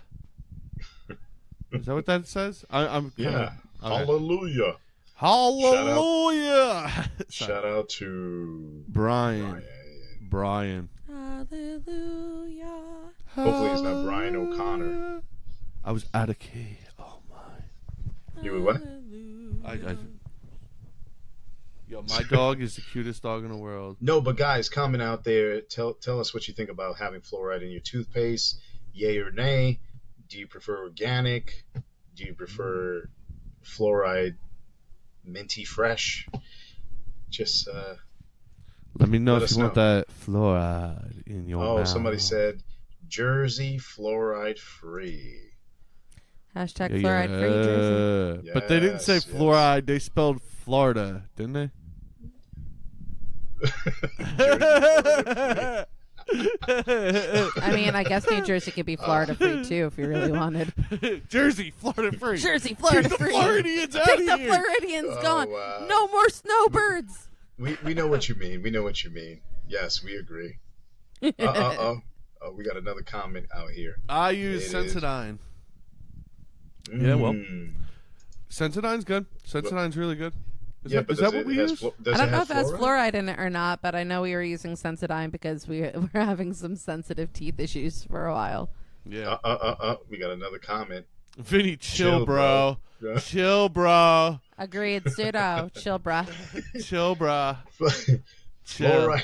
Is that what that says? I'm kinda, hallelujah. Hallelujah. Shout out to Brian. Hallelujah. Hopefully it's not Brian O'Connor. I was out of key. Oh my. You were what? Yo, my dog is the cutest dog in the world. No, but guys, comment out there. Tell us what you think about having fluoride in your toothpaste. Yay or nay? Do you prefer organic? Do you prefer fluoride minty fresh? Just let me know if you want that fluoride in your mouth. Somebody said Jersey fluoride free. Hashtag fluoride free Jersey. Yes, but they didn't say fluoride. They spelled Florida, didn't they? I mean, I guess New Jersey could be Florida free too if you really wanted. Jersey, Florida free. Jersey, Florida free. The Floridians out Take here. the Floridians gone. Wow. No more snowbirds. We know what you mean. We know what you mean. Yes, we agree. Oh, we got another comment out here. I use Sensodyne. Yeah, well, Sensodyne's good. Sensodyne's really good. Is that what we use? I don't know if it has fluoride in it or not, but I know we were using Sensodyne because we were having some sensitive teeth issues for a while. Yeah. We got another comment. Vinny, chill, bro. Chill, bro. Agreed. Pseudo. Chill, bro. Chill, bro. Chill.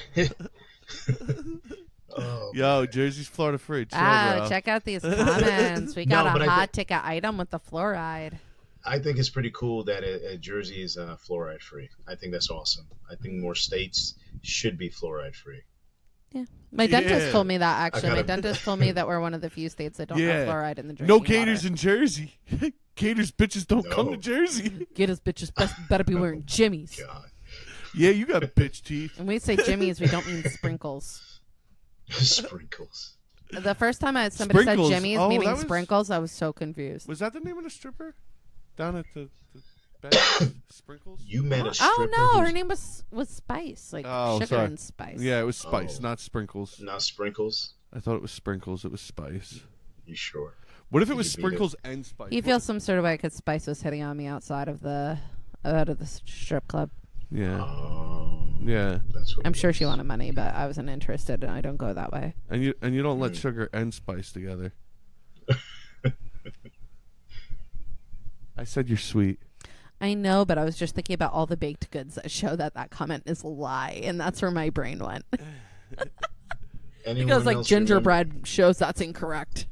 Yo, Jersey's Florida free. Chill, bro. Check out these comments. We got a hot ticket item with the fluoride. I think it's pretty cool that Jersey is fluoride free. I think that's awesome. I think more states should be fluoride free. Yeah. My dentist told me that, actually. My dentist told me that we're one of the few states that don't have fluoride in the drinking No gators in Jersey. Gators bitches don't come to Jersey. Gators bitches better be wearing jimmies. God. Yeah, you got bitch teeth. When we say jimmies, we don't mean sprinkles. Sprinkles. The first time somebody said jimmies, meaning was... sprinkles, I was so confused. Was that the name of the stripper? Down at the bed? Sprinkles? You met a stripper? Oh, no. Her name was Spice. Like sugar and spice. Yeah, it was Spice, not Sprinkles. Not Sprinkles? I thought it was sprinkles. It was spice. You sure? What if it Did was you beat sprinkles and spice? He feels some sort of way because Spice was hitting on me outside of the strip club. Yeah. Oh, Yeah. that's what I'm it sure was. she wanted money, but I wasn't interested, and I don't go that way. And you don't let sugar and spice together. I said you're sweet. I know, but I was just thinking about all the baked goods that show that comment is a lie, and that's where my brain went. Anyone Because like else gingerbread shows that's incorrect.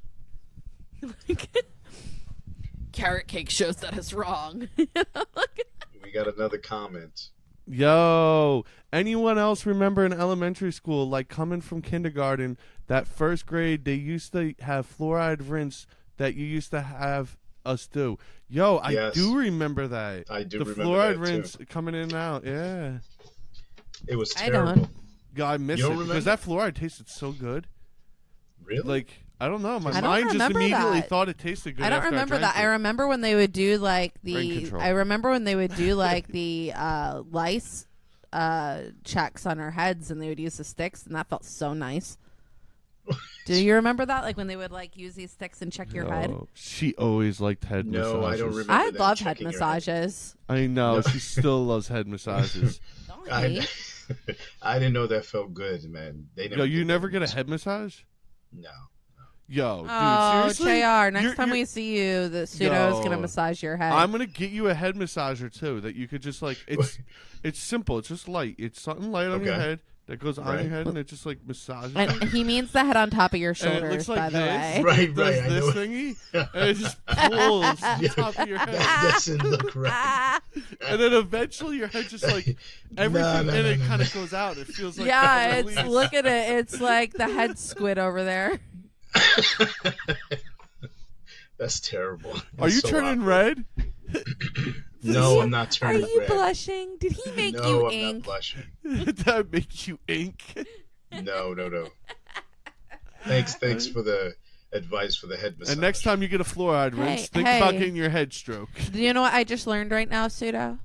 Carrot cake shows that is wrong. We got another comment. Yo, anyone else remember in elementary school, like coming from kindergarten, that first grade, they used to have fluoride rinse that you used to have us do. Yo, I Yes. do remember that. I do the remember fluoride that, rinse too. coming in and out. Yeah. It was I terrible. don't. Yeah, I miss You it don't because remember? that fluoride tasted so good. Really? Like, I don't know. My I don't mind just remember immediately that. thought it tasted good. I don't after remember drank that. I it. remember when they would do like Brain the. control. I remember when they would do like the lice checks on our heads, and they would use the sticks, and that felt so nice. Do you remember that? Like when they would like use these sticks and check your head. No, she always liked head massages. No, I don't remember. I that, love head checking your massages. I know. No. She still loves head massages. Don't I, hate. I didn't know that felt good, man. They never Yo, you did never that. get a head massage? No. Yo, dude, Oh, seriously? JR, next You're- time you're- we see you, the pseudo is going to Yo. massage your head. I'm gonna get you a head massager too. That you could just like it's simple. It's just light. It's something light on your Okay. head that goes on Right. your head, and it just like massages. And he means the head on top of your And it shoulders, looks like by the this. way. Right, It does right. I this know. thingy, and it just pulls the top of your head, That doesn't look right. and then eventually your head just like everything in it kind of goes out. It feels like Yeah, a it's release. look at it. It's like the head squid over there. That's terrible. Are you That's so turning awkward. red? No, I'm not Are turning you red. blushing? Did he make No, you I'm ink? not blushing. Did that make you ink? No. Thanks for the advice for the head massage. And next time you get a fluoride rinse, Hey, think about hey. getting your head stroked. Do you know what I just learned right now, Pseudo?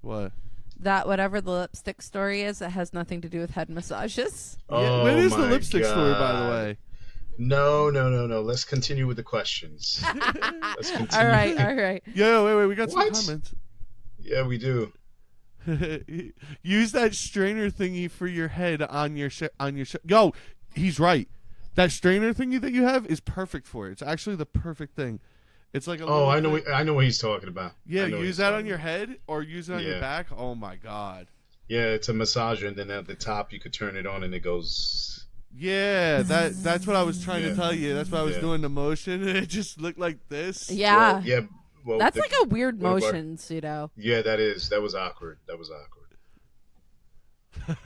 What? That whatever the lipstick story is, it has nothing to do with head massages. Oh, What is the my lipstick story, by the God. way? No. Let's continue with the questions. Let's continue. All right. Yo, wait, we got some What? comments. Yeah, we do. Use that strainer thingy for your head on your Yo, he's right. That strainer thingy that you have is perfect for it. It's actually the perfect thing. It's like a Oh, little I know what he's talking about. Yeah, I know what use he's that talking on your about. head or use it on your Yeah. back. Oh my god. Yeah, it's a massager, and then at the top you could turn it on, and it goes. Yeah, that's what I was trying to Yeah. tell you. That's why I was Yeah. doing the motion, and it just looked like this. Yeah. Well, yeah. Well, That's like a weird one of our- motion, Pseudo. Yeah, that was awkward.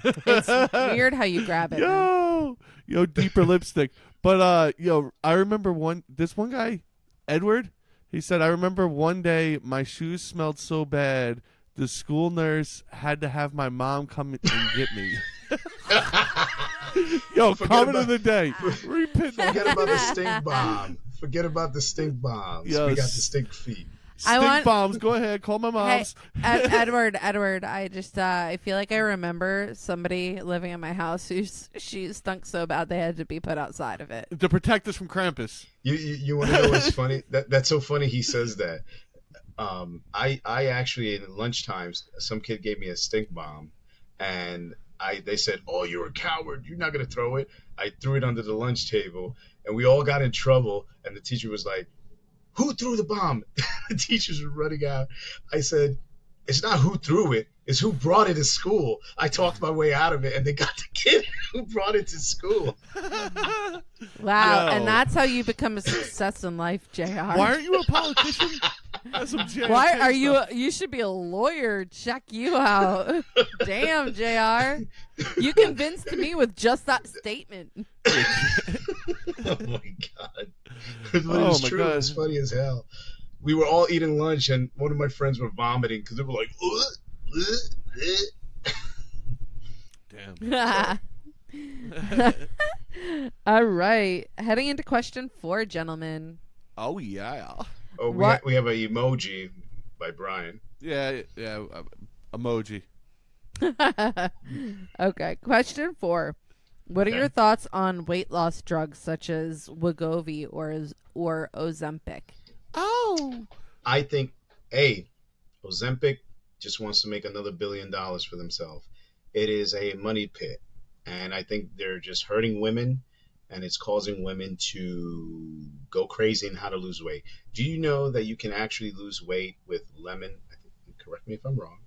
It's weird how you grab it. man. Yo, deeper lipstick. But yo, I remember this one guy, Edward. He said, I remember one day my shoes smelled so bad, the school nurse had to have my mom come and get me. Yo, comment of the day. Repeat that. Forget about the stink bomb. Forget about the stink bombs. Yes. We got the stink feet. Stink want- bombs. Go ahead. Call my Hey, mom's. Edward, I just I feel like I remember somebody living in my house whose shoes stunk so bad they had to be put outside of it. To protect us from Krampus. You want to know what's funny? That's so funny. He says that. I actually in lunchtimes some kid gave me a stink bomb, and they said, "Oh, you're a coward. You're not gonna throw it." I threw it under the lunch table, and we all got in trouble. And the teacher was like, "Who threw the bomb?" The teachers were running out. I said, "It's not who threw it. It's who brought it to school." I talked my way out of it, and they got the kid who brought it to school. Wow, Yo. and that's how you become a success in life, JR. Why aren't you a politician? That's some JFK Why are you? stuff. You should be a lawyer. Check you out. Damn, JR. You convinced me with just that statement. Oh my god! But it Oh was my true. God. It was funny as hell. We were all eating lunch, and one of my friends were vomiting because they were like, Damn. All right. Heading into question 4, gentlemen. Oh yeah. "Oh, What? we have an emoji by Brian." Yeah. Emoji. Okay. Question 4. What are your thoughts on weight loss drugs such as Wegovy or Ozempic? Oh, I think, Ozempic just wants to make another $1 billion for themselves. It is a money pit, and I think they're just hurting women, and it's causing women to go crazy in how to lose weight. Do you know that you can actually lose weight with lemon? Correct me if I'm wrong.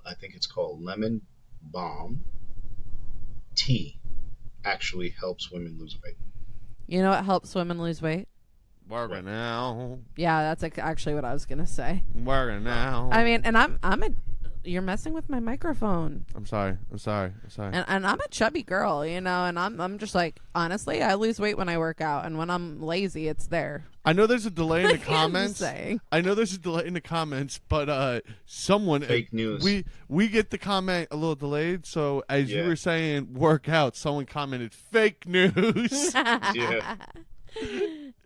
I think it's called lemon balm tea. Actually helps women lose weight. You know what helps women lose weight? working now. Yeah, that's actually what I was gonna say. Working now. I mean, and you're messing with my microphone. I'm sorry. And I'm a chubby girl, you know, and I'm just like, honestly, I lose weight when I work out, and when I'm lazy, it's there. I know there's a delay in the comments. Saying. I know there's a delay in the comments, but someone fake news. We get the comment a little delayed. So as you were saying, work out. Someone commented fake news. Yeah.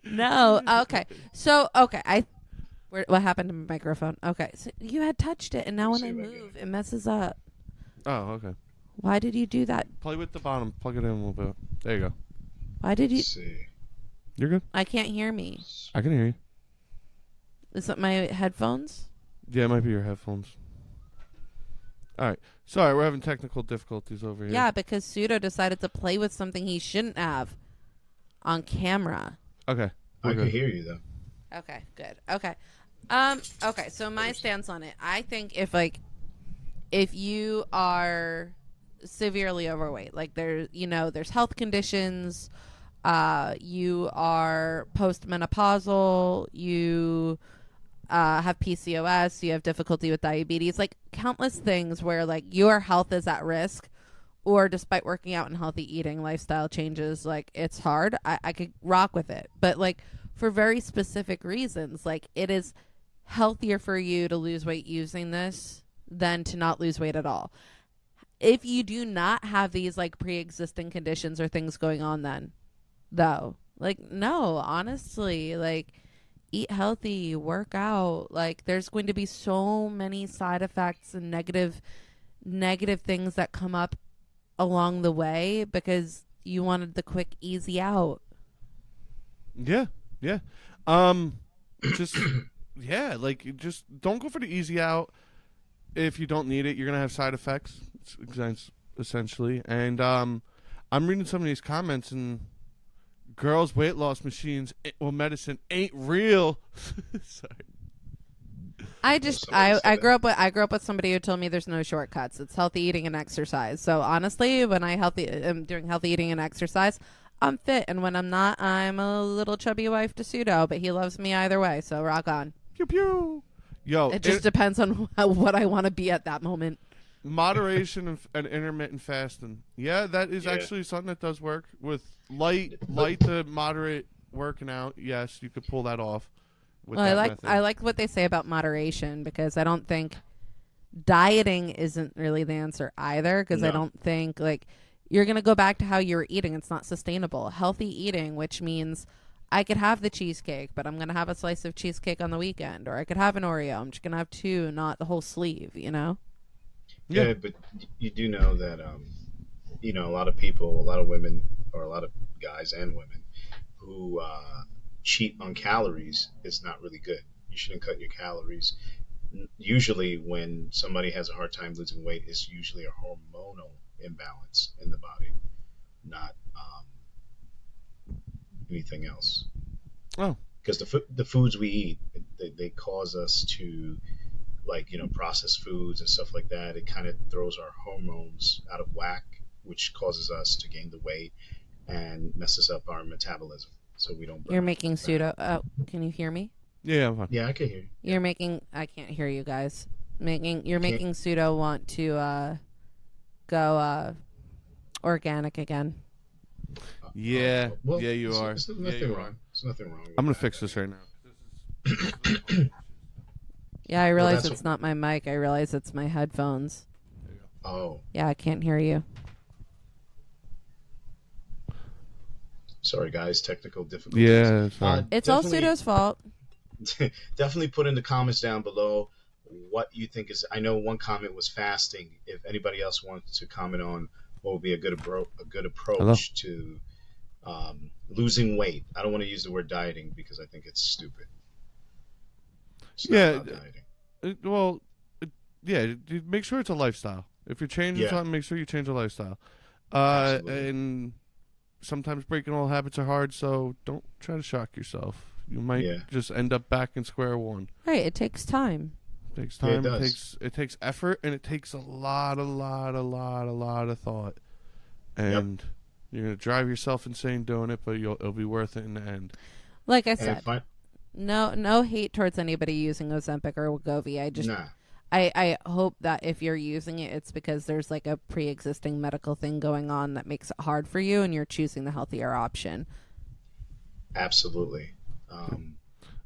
No. Okay. So what happened to my microphone? Okay. So you had touched it, and now when I move, it messes up. Oh, okay. Why did you do that? Play with the bottom. Plug it in a little bit. There you go. Why did you? Let's see. You're good. I can't hear me. I can hear you. Is it my headphones? Yeah, it might be your headphones. All right. Sorry, we're having technical difficulties over here. Yeah, because Pseudo decided to play with something he shouldn't have on camera. Okay. I can hear you though. Okay, good. Okay. Okay, so my stance on it. I think if you are severely overweight, like there's health conditions, you are postmenopausal, you have PCOS, you have difficulty with diabetes, like countless things where like your health is at risk, or despite working out and healthy eating, lifestyle changes, like it's hard. I could rock with it. But like for very specific reasons, like it is healthier for you to lose weight using this than to not lose weight at all. If you do not have these like pre-existing conditions or things going on then, though, like, no, honestly, like eat healthy, work out. Like there's going to be so many side effects and negative things that come up along the way because you wanted the quick, easy out. Yeah. Just just don't go for the easy out. If you don't need it, you're gonna have side effects, essentially. And I'm reading some of these comments, and girls' weight loss machines or medicine ain't real. Sorry. I grew up with somebody who told me there's no shortcuts. It's healthy eating and exercise. So honestly, when I'm doing healthy eating and exercise, I'm fit, and when I'm not, I'm a little chubby wife to Pseudo, but he loves me either way. So rock on. Pew pew. Yo, it just depends on what I want to be at that moment. Moderation and intermittent fasting. Yeah, that is actually something that does work with light to moderate working out. Yes, you could pull that off. I like what they say about moderation, because I don't think dieting isn't really the answer either, because I don't think like you're going to go back to how you were eating. It's not sustainable. Healthy eating, which means I could have the cheesecake, but I'm going to have a slice of cheesecake on the weekend, or I could have an Oreo. I'm just going to have two, not the whole sleeve, you know? Yeah, but you do know that, a lot of people, a lot of women, or a lot of guys and women who cheat on calories is not really good. You shouldn't cut your calories. Usually when somebody has a hard time losing weight, it's usually a hormonal imbalance in the body, not anything else. Oh, because the foods we eat, they cause us to, processed foods and stuff like that. It kind of throws our hormones out of whack, which causes us to gain the weight and messes up our metabolism. So we don't. You're making Pseudo. Oh, can you hear me? Yeah, I'm fine. Yeah, I can hear you. I can't hear you guys. You're making Pseudo want to go organic again. Yeah, well, you are. There's nothing wrong. There's nothing wrong. I'm gonna fix this right now. Yeah, I realize it's not my mic. I realize it's my headphones. Oh. Yeah, I can't hear you. Sorry, guys. Technical difficulties. Yeah, sorry. It's all Pseudo's fault. Definitely put in the comments down below what you think is. I know one comment was fasting. If anybody else wants to comment on what would be a good approach to losing weight? I don't want to use the word dieting because I think it's stupid. It's not about dieting. Make sure it's a lifestyle. If you're changing something, make sure you change a lifestyle. And sometimes breaking old habits are hard, so don't try to shock yourself. You might just end up back in square one. Right, it takes time. It takes time. Yeah, it takes effort, and it takes a lot of thought. And you're gonna drive yourself insane doing it, but it'll be worth it in the end. Like I said, no hate towards anybody using Ozempic or Wegovy. I hope that if you're using it, it's because there's like a pre-existing medical thing going on that makes it hard for you, and you're choosing the healthier option. Absolutely.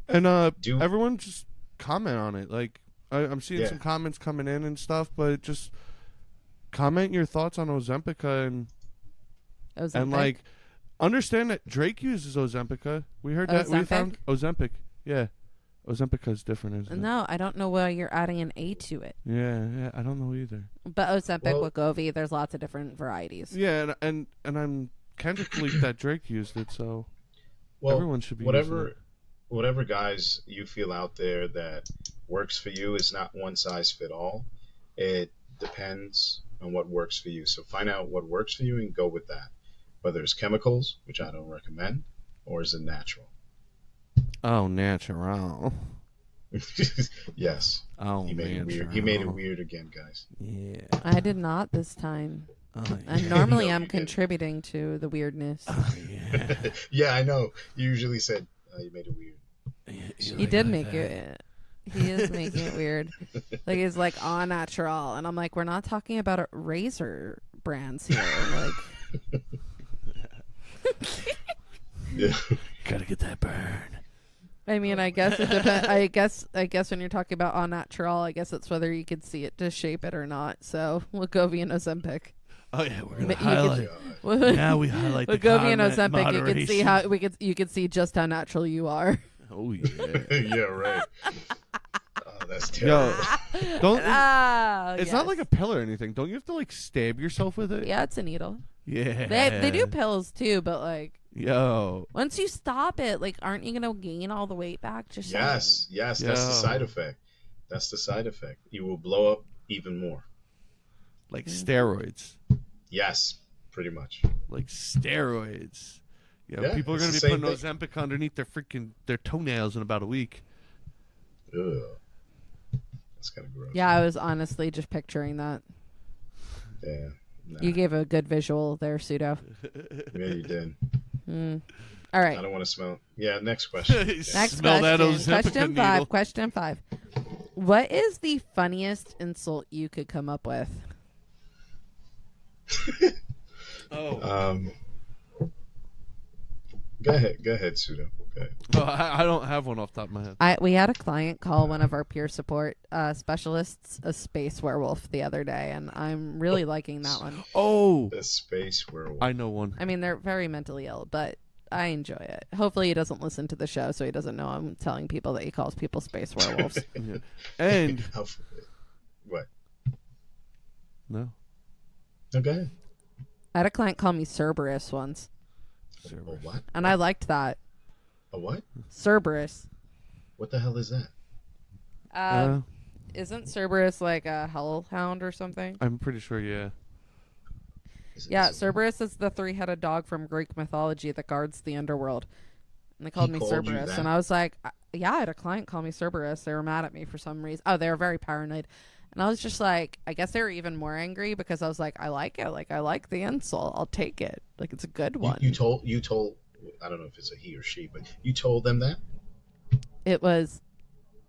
And everyone just comment on it. Like I'm seeing some comments coming in and stuff, but just comment your thoughts on Ozempica and like understand that Drake uses Ozempica. We heard that. We found Ozempic. Yeah. Ozempica is different, isn't it? No, I don't know why you're adding an A to it. Yeah, I don't know either. But Ozempic, Wegovy, there's lots of different varieties. Yeah, and I'm Kendrick leaked that Drake used it, so everyone should be using it. Whatever guys you feel out there that works for you is not one size fit all. It depends on what works for you. So find out what works for you and go with that. Whether it's chemicals, which I don't recommend, or is it natural? Oh, natural. Yes. Oh, he made it weird. He made it weird again, guys. Yeah. I did not this time. And normally I'm contributing to the weirdness. Oh, yeah. Yeah, I know. You usually said you made it weird. He did make it. He is making it weird. Like he's like all natural, and I'm like, we're not talking about razor brands here. Like, yeah. Gotta get that burn. I mean, I guess it depends. I guess when you're talking about all natural, I guess it's whether you could see it to shape it or not. So Wegovy and Ozempic. Oh yeah, we're gonna highlight. Now we highlight the Wegovy and Ozempic. moderation. You can see how you can see just how natural you are. Oh yeah. Yeah, right. Oh, that's terrible. Yo, don't. It's not like a pill or anything. Don't you have to like stab yourself with it? Yeah, it's a needle. Yeah. They do pills too, but like. Yo. Once you stop it, like, aren't you gonna gain all the weight back? Just yes, that's the side effect. That's the side effect. You will blow up even more. Like steroids. Yes, pretty much. Like steroids. Yeah, people are gonna be putting Ozempic underneath their toenails in about a week. Ugh. That's kind of gross. Yeah, I was honestly just picturing that. Yeah. Nah. You gave a good visual there, Pseudo. Yeah, you did. All right. I don't want to smell. Yeah, next question. Next question. Question 5. What is the funniest insult you could come up with? Go ahead, Pseudo. Go ahead. Oh, I don't have one off the top of my head. We had a client call one of our peer support specialists a space werewolf the other day, and I'm really liking that one. Oh, the space werewolf. I know one. I mean, they're very mentally ill, but I enjoy it. Hopefully, he doesn't listen to the show, so he doesn't know I'm telling people that he calls people space werewolves. Yeah. And what? No. Okay. I had a client call me Cerberus once. A what? And I liked that. A what? Cerberus. What the hell is that? Isn't Cerberus like a hellhound or something? I'm pretty sure, yeah. Yeah, Cerberus is the 3-headed dog from Greek mythology that guards the underworld. And they called me Cerberus. And I was like, yeah, I had a client call me Cerberus. They were mad at me for some reason. Oh, they were very paranoid. And I was just like, I guess they were even more angry because I was like, I like it. Like, I like the insult. I'll take it. Like, it's a good one. You told, I don't know if it's a he or she, but you told them that? It was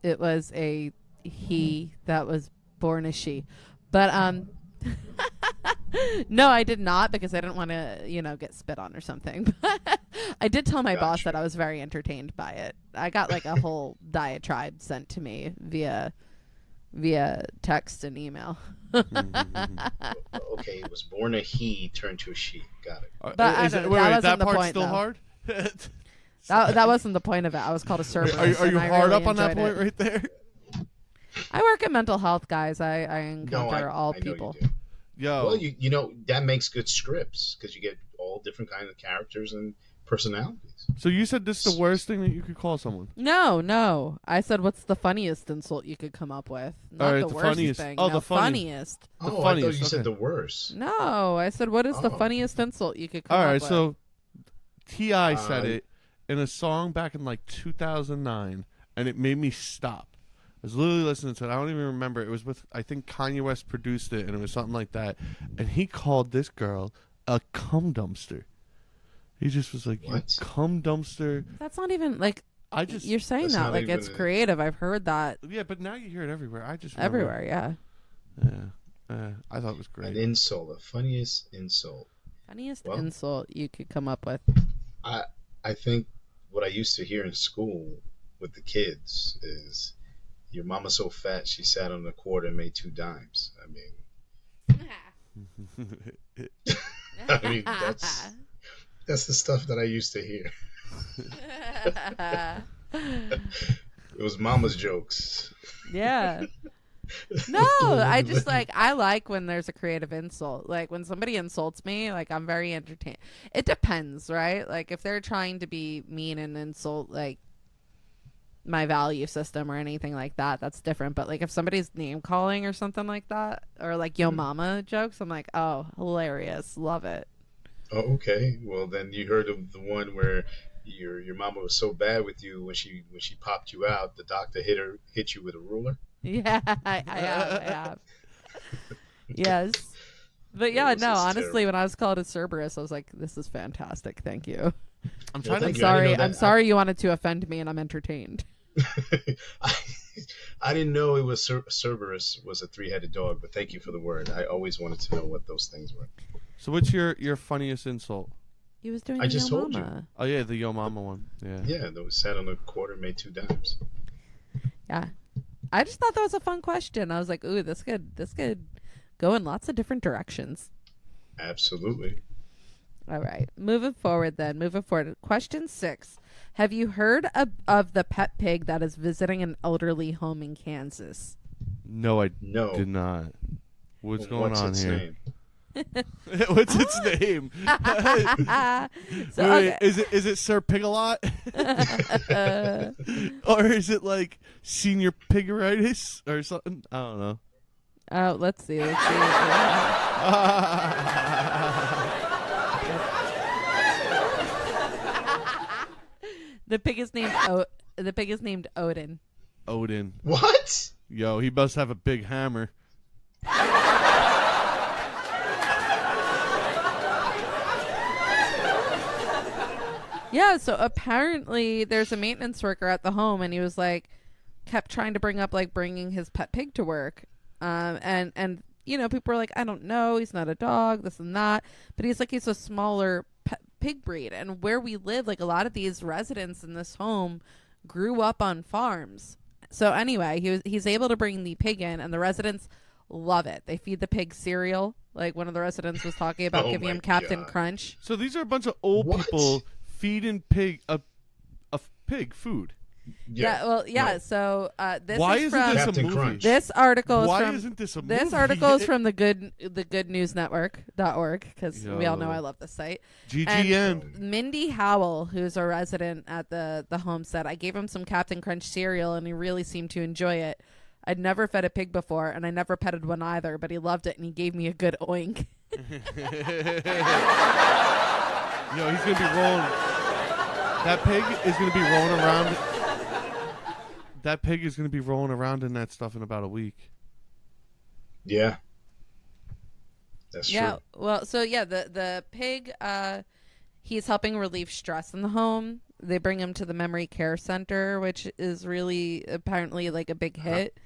a he that was born a she. But, no, I did not because I didn't want to, get spit on or something. But I did tell my boss that I was very entertained by it. I got like a whole diatribe sent to me via text and email. Okay, it was born a he, turned to a she. Got it. But that wasn't the part's point, still though. hard? that wasn't the point of it. I was called a Cerberus. Are you hard up on that point right there? I work in mental health, guys. I encounter all people. Yo. Well, you know that makes good scripts because you get all different kind of characters and personalities. So you said this is the worst thing that you could call someone? No. I said, what's the funniest insult you could come up with? Not Alright, the the worst funniest. thing. Oh, no, the funniest. The I thought funniest, you said okay. the worst. No, I said, what is the Oh. funniest insult you could come All up right, with? so T.I. said it in a song back in like 2009, and it made me stop. I was literally listening to it. I don't even remember. It was with, I think Kanye West produced it, and it was something like that. And he called this girl a cum dumpster. He just was like, "You cum dumpster." That's not even like. You're saying that's that not like even it's a- creative. I've heard that Yeah, but now you hear it everywhere. I just remember. everywhere. Yeah. Yeah, I thought it was An great. insult, the funniest insult. Funniest Well- insult you could come up with. I think what I used to hear in school with the kids is, "Your mama's so fat she sat on a quarter and made 2 dimes." I mean, that's the stuff that I used to hear. It was mama's jokes. Yeah. No, I just I like when there's a creative insult. Like when somebody insults me, like I'm very entertained. It depends, right? Like if they're trying to be mean and insult like my value system or anything like that, that's different. But like if somebody's name calling or something like that, or like yo mama jokes, I'm like, oh, hilarious, love it. Oh, okay. Well, then you heard of the one where your mama was so bad with you when she popped you out, the doctor hit you with a ruler. Yeah, I have. Yes. But yeah, It was no, just honestly, terrible. when I was called a Cerberus, I was like, this is fantastic. Thank you. I'm Well, trying thank to. you. I didn't know I'm that. sorry you wanted to offend me and I'm entertained. I didn't know it was Cerberus was a 3-headed dog, but thank you for the word. I always wanted to know what those things were. So what's your funniest insult? He was doing I the just yo told you. mama. Oh yeah, the yo mama one. Yeah. Yeah, that was sat on a quarter and made 2 dimes. Yeah. I just thought that was a fun question. I was like, ooh, this could go in lots of different directions. Absolutely. All right. Moving forward. Question 6. Have you heard of the pet pig that is visiting an elderly home in Kansas? No, I No. did not. What's going on its here? name? What's its name? So, Wait, okay. is it Sir Pigalot? Or is it like senior pigaritis or something? I don't know. Oh, let's see. The pig is named Odin. Odin. What? Yo, he must have a big hammer. Yeah, so apparently there's a maintenance worker at the home, and he was like, kept trying to bring up like bringing his pet pig to work, and you know, people were like, I don't know, he's not a dog, this and that, but he's a smaller pig breed, and where we live, like a lot of these residents in this home grew up on farms. So anyway, he's able to bring the pig in, and the residents love it. They feed the pig cereal. Like one of the residents was talking about Oh giving my him Captain God. Crunch. So these are a bunch of old What? people feeding pig a pig food. No. So this Why is isn't from this a Captain movie? Crunch. this article is Why from isn't this a movie? this article is from the Good News Network.org, because we all know Yo. I love this site. GGN. Mindy Howell, who's a resident at the home, said, I gave him some Captain Crunch cereal and he really seemed to enjoy it. I'd never fed a pig before, and I never petted one either, but he loved it and he gave me a good oink. Yo, he's gonna be rolling. That pig is gonna be rolling around. That pig is gonna be rolling around in that stuff in about a week. Yeah. That's Yeah, true. well, so yeah, the pig, he's helping relieve stress in the home. They bring him to the memory care center, which is really apparently like a big hit.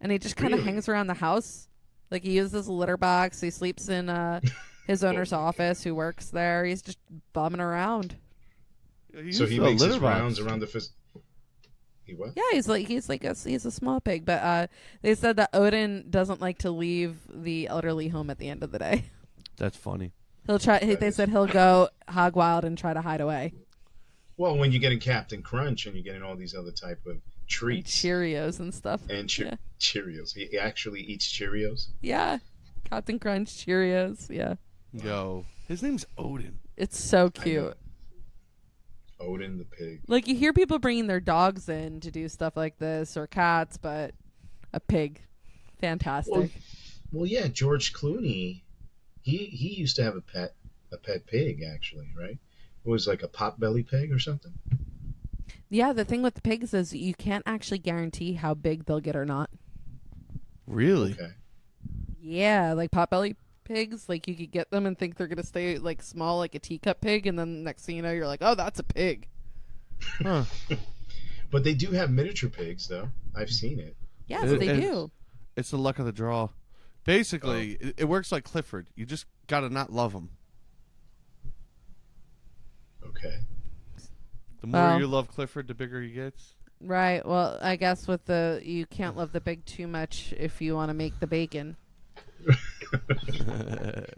And he just kind of Really? hangs around the house. Like he uses a litter box. He sleeps in his owner's office, who works there. He's just bumming around. So he makes his rounds around the He what? Yeah, he's a small pig, but they said that Odin doesn't like to leave the elderly home at the end of the day. That's funny. He'll try. They said he'll go hog wild and try to hide away. Well, when you're getting Captain Crunch and you're getting all these other type of treats Cheerios and stuff. and Yeah. Cheerios, he actually eats Cheerios. Yeah. Captain Crunch Cheerios. Yeah. Yo, his name's Odin. It's so cute. Odin the pig. Like, you hear people bringing their dogs in to do stuff like this, or cats, but a pig. Fantastic. Well, yeah, George Clooney, he used to have a pet pig, actually, right? It was like a potbelly pig or something. Yeah, the thing with the pigs is you can't actually guarantee how big they'll get or not. Really? Okay. Yeah, like potbelly pigs, like you could get them and think they're going to stay like small like a teacup pig, and then next thing you know, you're like, oh, that's a pig. Huh. But they do have miniature pigs, though. I've seen it. Yes, they do. It's the luck of the draw. Basically, it works like Clifford. You just got to not love him. Okay. The more you love Clifford, the bigger he gets. Right. Well, I guess with you can't love the pig too much if you want to make the bacon.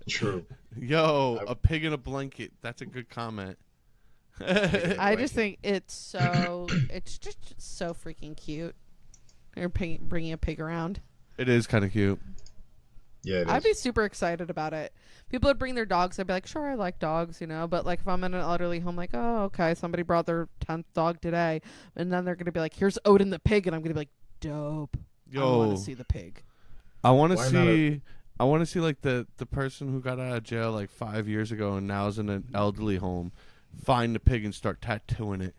True. Yo, a pig in a blanket. That's a good comment. I just think it's just so freaking cute. They're bringing a pig around. It is kind of cute. Yeah, I'd be super excited about it. People would bring their dogs. I'd be like, sure, I like dogs, But like, if I'm in an elderly home, like, oh, okay, somebody brought their 10th dog today, and then they're gonna be like, here's Odin the pig, and I'm gonna be like, dope. Yo, I want to see the pig. I want to see. I want to see like the person who got out of jail like 5 years ago and now is in an elderly home, find the pig and start tattooing it,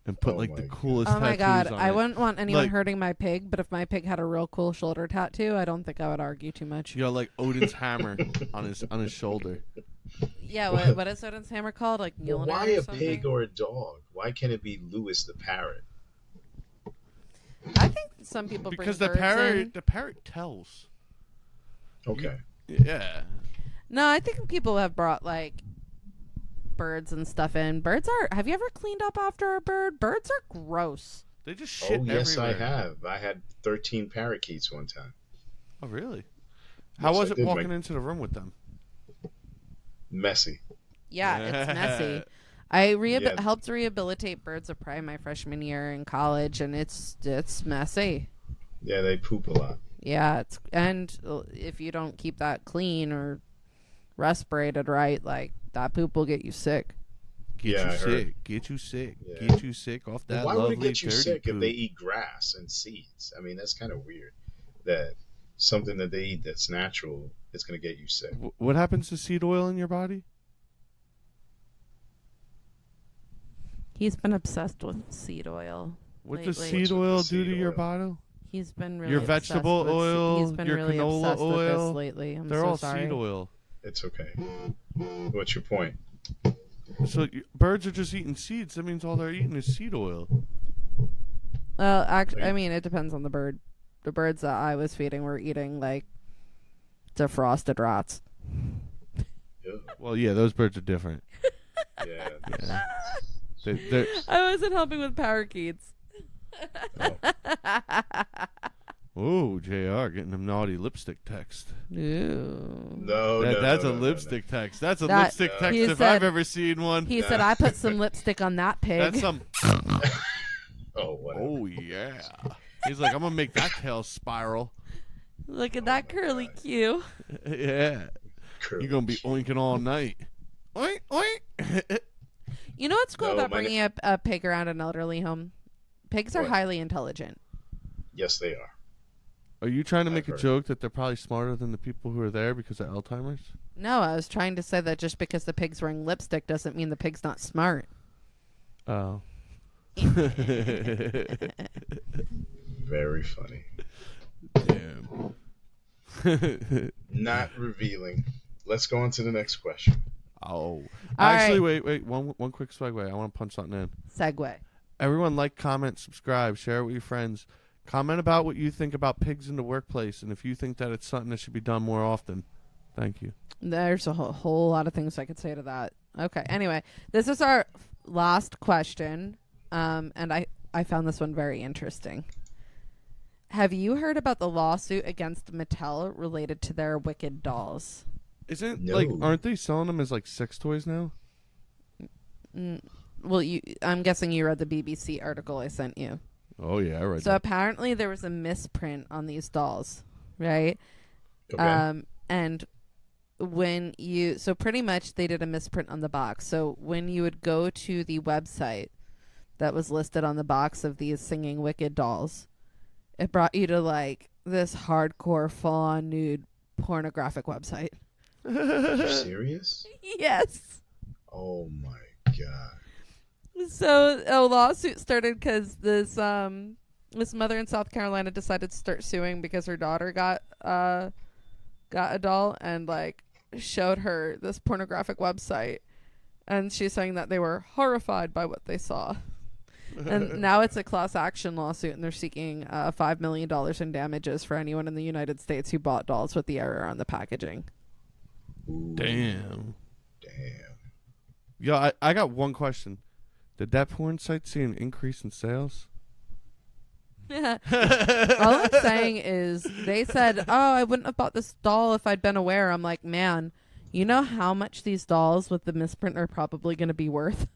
and put like the coolest. Oh my god, tattoos on I it. wouldn't want anyone Like- hurting my pig, but if my pig had a real cool shoulder tattoo, I don't think I would argue too much. Yo, like Odin's hammer on his shoulder. Yeah, what is Odin's hammer called? Like Well, Mjolnir why or a something? pig or a dog? Why can't it be Lewis the parrot? I think some people Because bring the birds in. parrot tells. Okay. Yeah. No, I think people have brought like birds and stuff in. Have you ever cleaned up after a bird? Birds are gross. They just shit Oh, yes, everywhere. I have. I had 13 parakeets one time. Oh, really? How Yes, was I it did, walking Mike. into the room with them? Messy. Yeah, it's messy. I Yeah. helped rehabilitate birds of prey my freshman year in college, and it's messy. Yeah, they poop a lot. Yeah, and if you don't keep that clean or respirated right, like that poop will get you sick. Get Yeah, you I heard. sick. Get you sick. Yeah. Get you sick off that Why lovely would it get you dirty sick poop. if they eat grass and seeds? I mean, that's kind of weird. That something that they eat that's natural is going to get you sick. What happens to seed oil in your body? He's been obsessed with seed oil. What lately. does seed What's with oil the do to seed your oil? body? He's been really Your obsessed vegetable with oil, he's been your really canola obsessed with oil, this lately. I'm They're so all sorry. seed oil. It's okay. What's your point? So birds are just eating seeds. That means all they're eating is seed oil. Well, I mean, it depends on the bird. The birds that I was feeding were eating like defrosted rats. Ew. Well, yeah, those birds are different. Yeah. Yeah. They're, I wasn't helping with parakeets. oh, JR getting them naughty lipstick text. Ooh. No, That's no, a no, lipstick text. That's a That- lipstick text he if said- I've ever seen one. He said, I put some lipstick on that pig. That's some. No. Oh, whatever. Oh yeah. He's like, I'm gonna make that tail spiral. Look at that curly Q. Yeah. Curly You're gonna be Q. oinking all night. Oink oink. You know what's cool No, about my bringing a pig around an elderly home? Pigs are What? highly intelligent. Yes, they are. Are you trying to I've make a heard. joke that they're probably smarter than the people who are there because of Alzheimer's? No, I was trying to say that just because the pig's wearing lipstick doesn't mean the pig's not smart. Oh. Very funny. Damn. Not revealing. Let's go on to the next question. Oh. All Actually, right. wait. One quick segue. I want to punch something in. Segue. Everyone like, comment, subscribe, share it with your friends. Comment about what you think about pigs in the workplace and if you think that it's something that should be done more often. Thank you. There's a whole lot of things I could say to that. Okay. Anyway, this is our last question, and I found this one very interesting. Have you heard about the lawsuit against Mattel related to their Wicked dolls? Isn't No. like aren't they selling them as like sex toys now? Well, I'm guessing you read the BBC article I sent you. Oh yeah, I read So that. apparently there was a misprint on these dolls, right? Okay. And so pretty much they did a misprint on the box. So when you would go to the website that was listed on the box of these singing Wicked dolls, it brought you to like this hardcore full-on nude pornographic website. Are you serious? Yes. Oh my God. So a lawsuit started because this mother in South Carolina decided to start suing because her daughter got a doll and like showed her this pornographic website, and she's saying that they were horrified by what they saw. And now it's a class action lawsuit, and they're seeking $5 million in damages for anyone in the United States who bought dolls with the error on the packaging. Ooh, Damn. damn. Yo, I got one question. Did that porn site see an increase in sales? Yeah. All I'm saying is they said, oh, I wouldn't have bought this doll if I'd been aware. I'm like, man, you know how much these dolls with the misprint are probably going to be worth?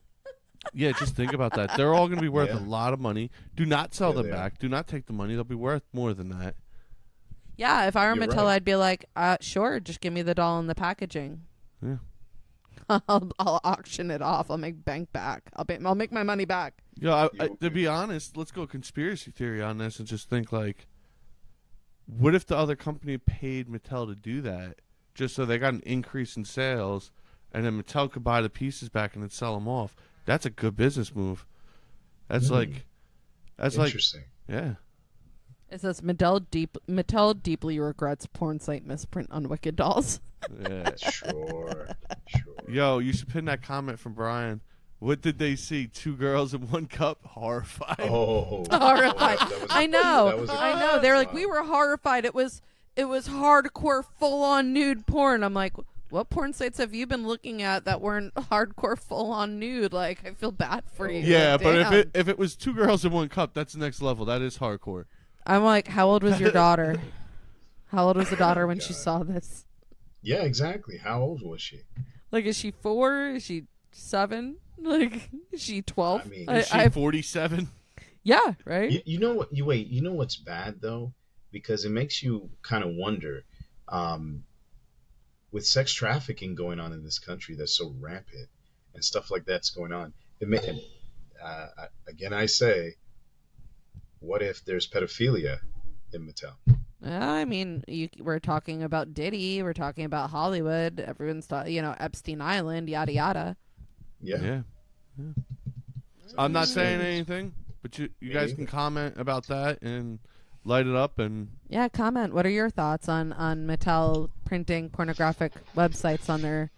Yeah, just think about that. They're all going to be worth Yeah. a lot of money. Do not sell Yeah, them they are. back. Do not take the money. They'll be worth more than that. Yeah, if I were You're Mattel, right. I'd be like, sure, just give me the doll in the packaging. Yeah. I'll auction it off. I'll make bank back. I'll make my money back. Yo, You- to be honest, let's go conspiracy theory on this and just think like, what if the other company paid Mattel to do that just so they got an increase in sales, and then Mattel could buy the pieces back and then sell them off? That's a good business move. That's that's like, Interesting. yeah. It says Mattel deeply regrets porn site misprint on Wicked dolls. Yeah. Sure. Yo, you should pin that comment from Brian. What did they see? 2 girls in 1 cup? Horrified. Oh. Horrified. that was- I know. that was a- I know. They were like, Wow. we were horrified. It was hardcore, full-on nude porn. I'm like, what porn sites have you been looking at that weren't hardcore, full-on nude? Like, I feel bad for you. Yeah, Like, but damn. if it was 2 girls in 1 cup, that's the next level. That is hardcore. I'm like, how old was your daughter? How old was the daughter when she saw this? Yeah, exactly. How old was she? Like, is she 4? Is she 7? Like, is she 12? I mean- Is she 47? Yeah, right? You know what? You know what's bad though, because it makes you kind of wonder. With sex trafficking going on in this country, that's so rampant, and stuff like that's going on. Again, I say, what if there's pedophilia in Mattel? I mean, we're talking about Diddy. We're talking about Hollywood. Everyone's talking, Epstein Island, yada, yada. Yeah. I'm not saying Understand. anything, but you Me guys neither. can comment about that and light it up. And Yeah, comment. What are your thoughts on Mattel printing pornographic websites on their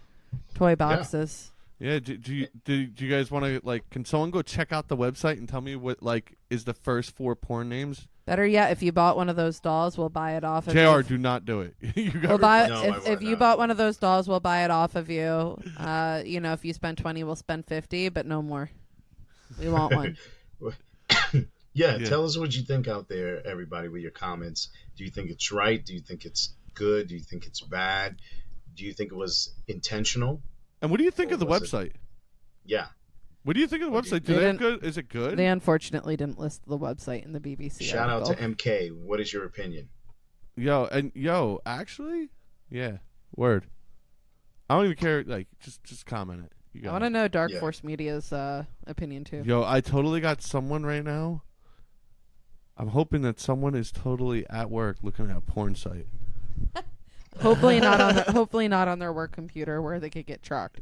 toy boxes? yeah, do you guys want to, like, can someone go check out the website and tell me what, like, is the first 4 porn names? Better yet, if you bought one of those dolls, we'll buy it off of JR, you. do not do it. You got We'll buy No, I if would you not. bought one of those dolls, we'll buy it off of you. If you spend 20, we'll spend 50, but no more. We want one. Yeah, Yeah. tell us what you think out there, everybody, with your comments. Do you think it's right? Do you think it's good? Do you think it's bad? Do you think it was intentional? And what do you think Or of the was it- website? Yeah. What do you think of the What do you website? Do think? they have good? Is it good? They unfortunately didn't list the website in the BBC Shout out article. to MK. What is your opinion? Actually, yeah, word. I don't even care. Like, just comment it. You I got want to it. know Dark Yeah. Force Media's opinion too. Yo, I totally got someone right now. I'm hoping that someone is totally at work looking at a porn site. Hopefully not on their work computer where they could get tracked.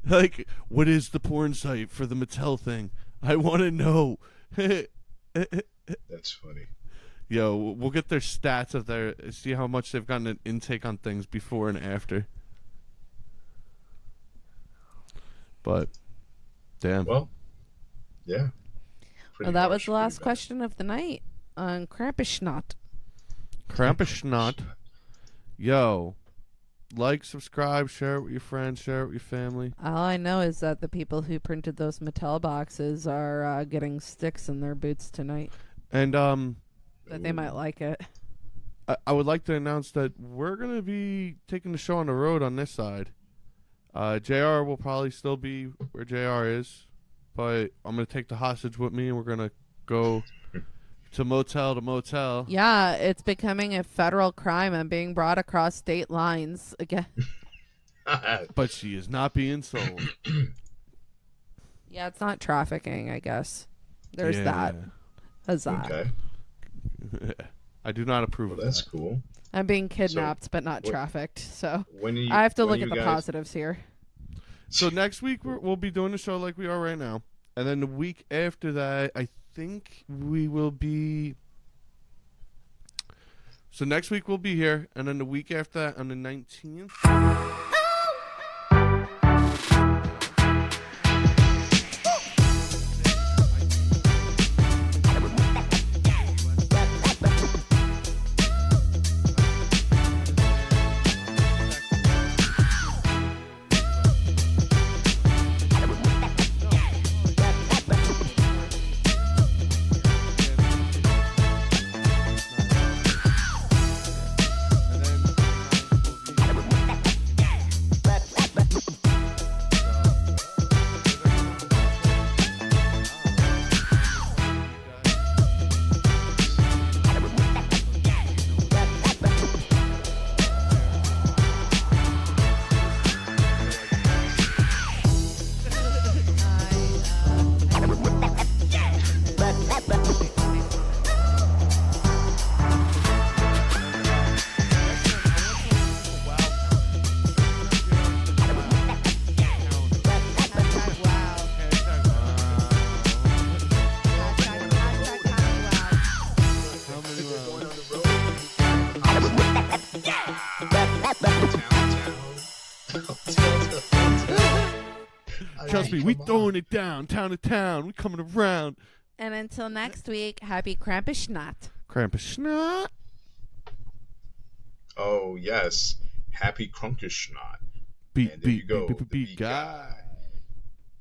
Like, what is the porn site for the Mattel thing? I want to know. That's funny. Yo, we'll get their stats of their, see how much they've gotten an intake on things before and after. But, damn. Well, yeah. Well, that was the last question of the night on Krampusschnaut. Krampusschnaut. Yo, like, subscribe, share it with your friends, share it with your family. All I know is that the people who printed those Mattel boxes are getting sticks in their boots tonight. And That they might like it. I would like to announce that we're going to be taking the show on the road on this side. JR will probably still be where JR is, but I'm going to take the hostage with me, and we're going to go to motel to motel. Yeah, it's becoming a federal crime and being brought across state lines again. But she is not being sold. Yeah, it's not trafficking, I guess. There's that. Huzzah. Okay. I do not approve of That's that. cool. I'm being kidnapped, but not trafficked. So When I have to look when at the guys- positives here. So next week we'll be doing a show like we are right now. And then the week after that, I think we will be... So next week we'll be here. And then the week after that, on the 19th... Trust me, we throwing it down, town to town. We coming around. And until next week, happy Krampus Nacht. Krampus snot. Oh yes, happy Krunkerschnot. Beat, And there you beat, go, beat, the beat, beat, beat guy.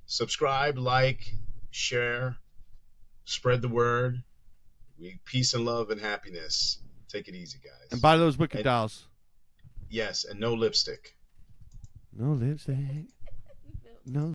Subscribe, like, share, spread the word. Peace and love and happiness. Take it easy, guys. And buy those wicked dolls. Yes, and no lipstick. No lipstick. No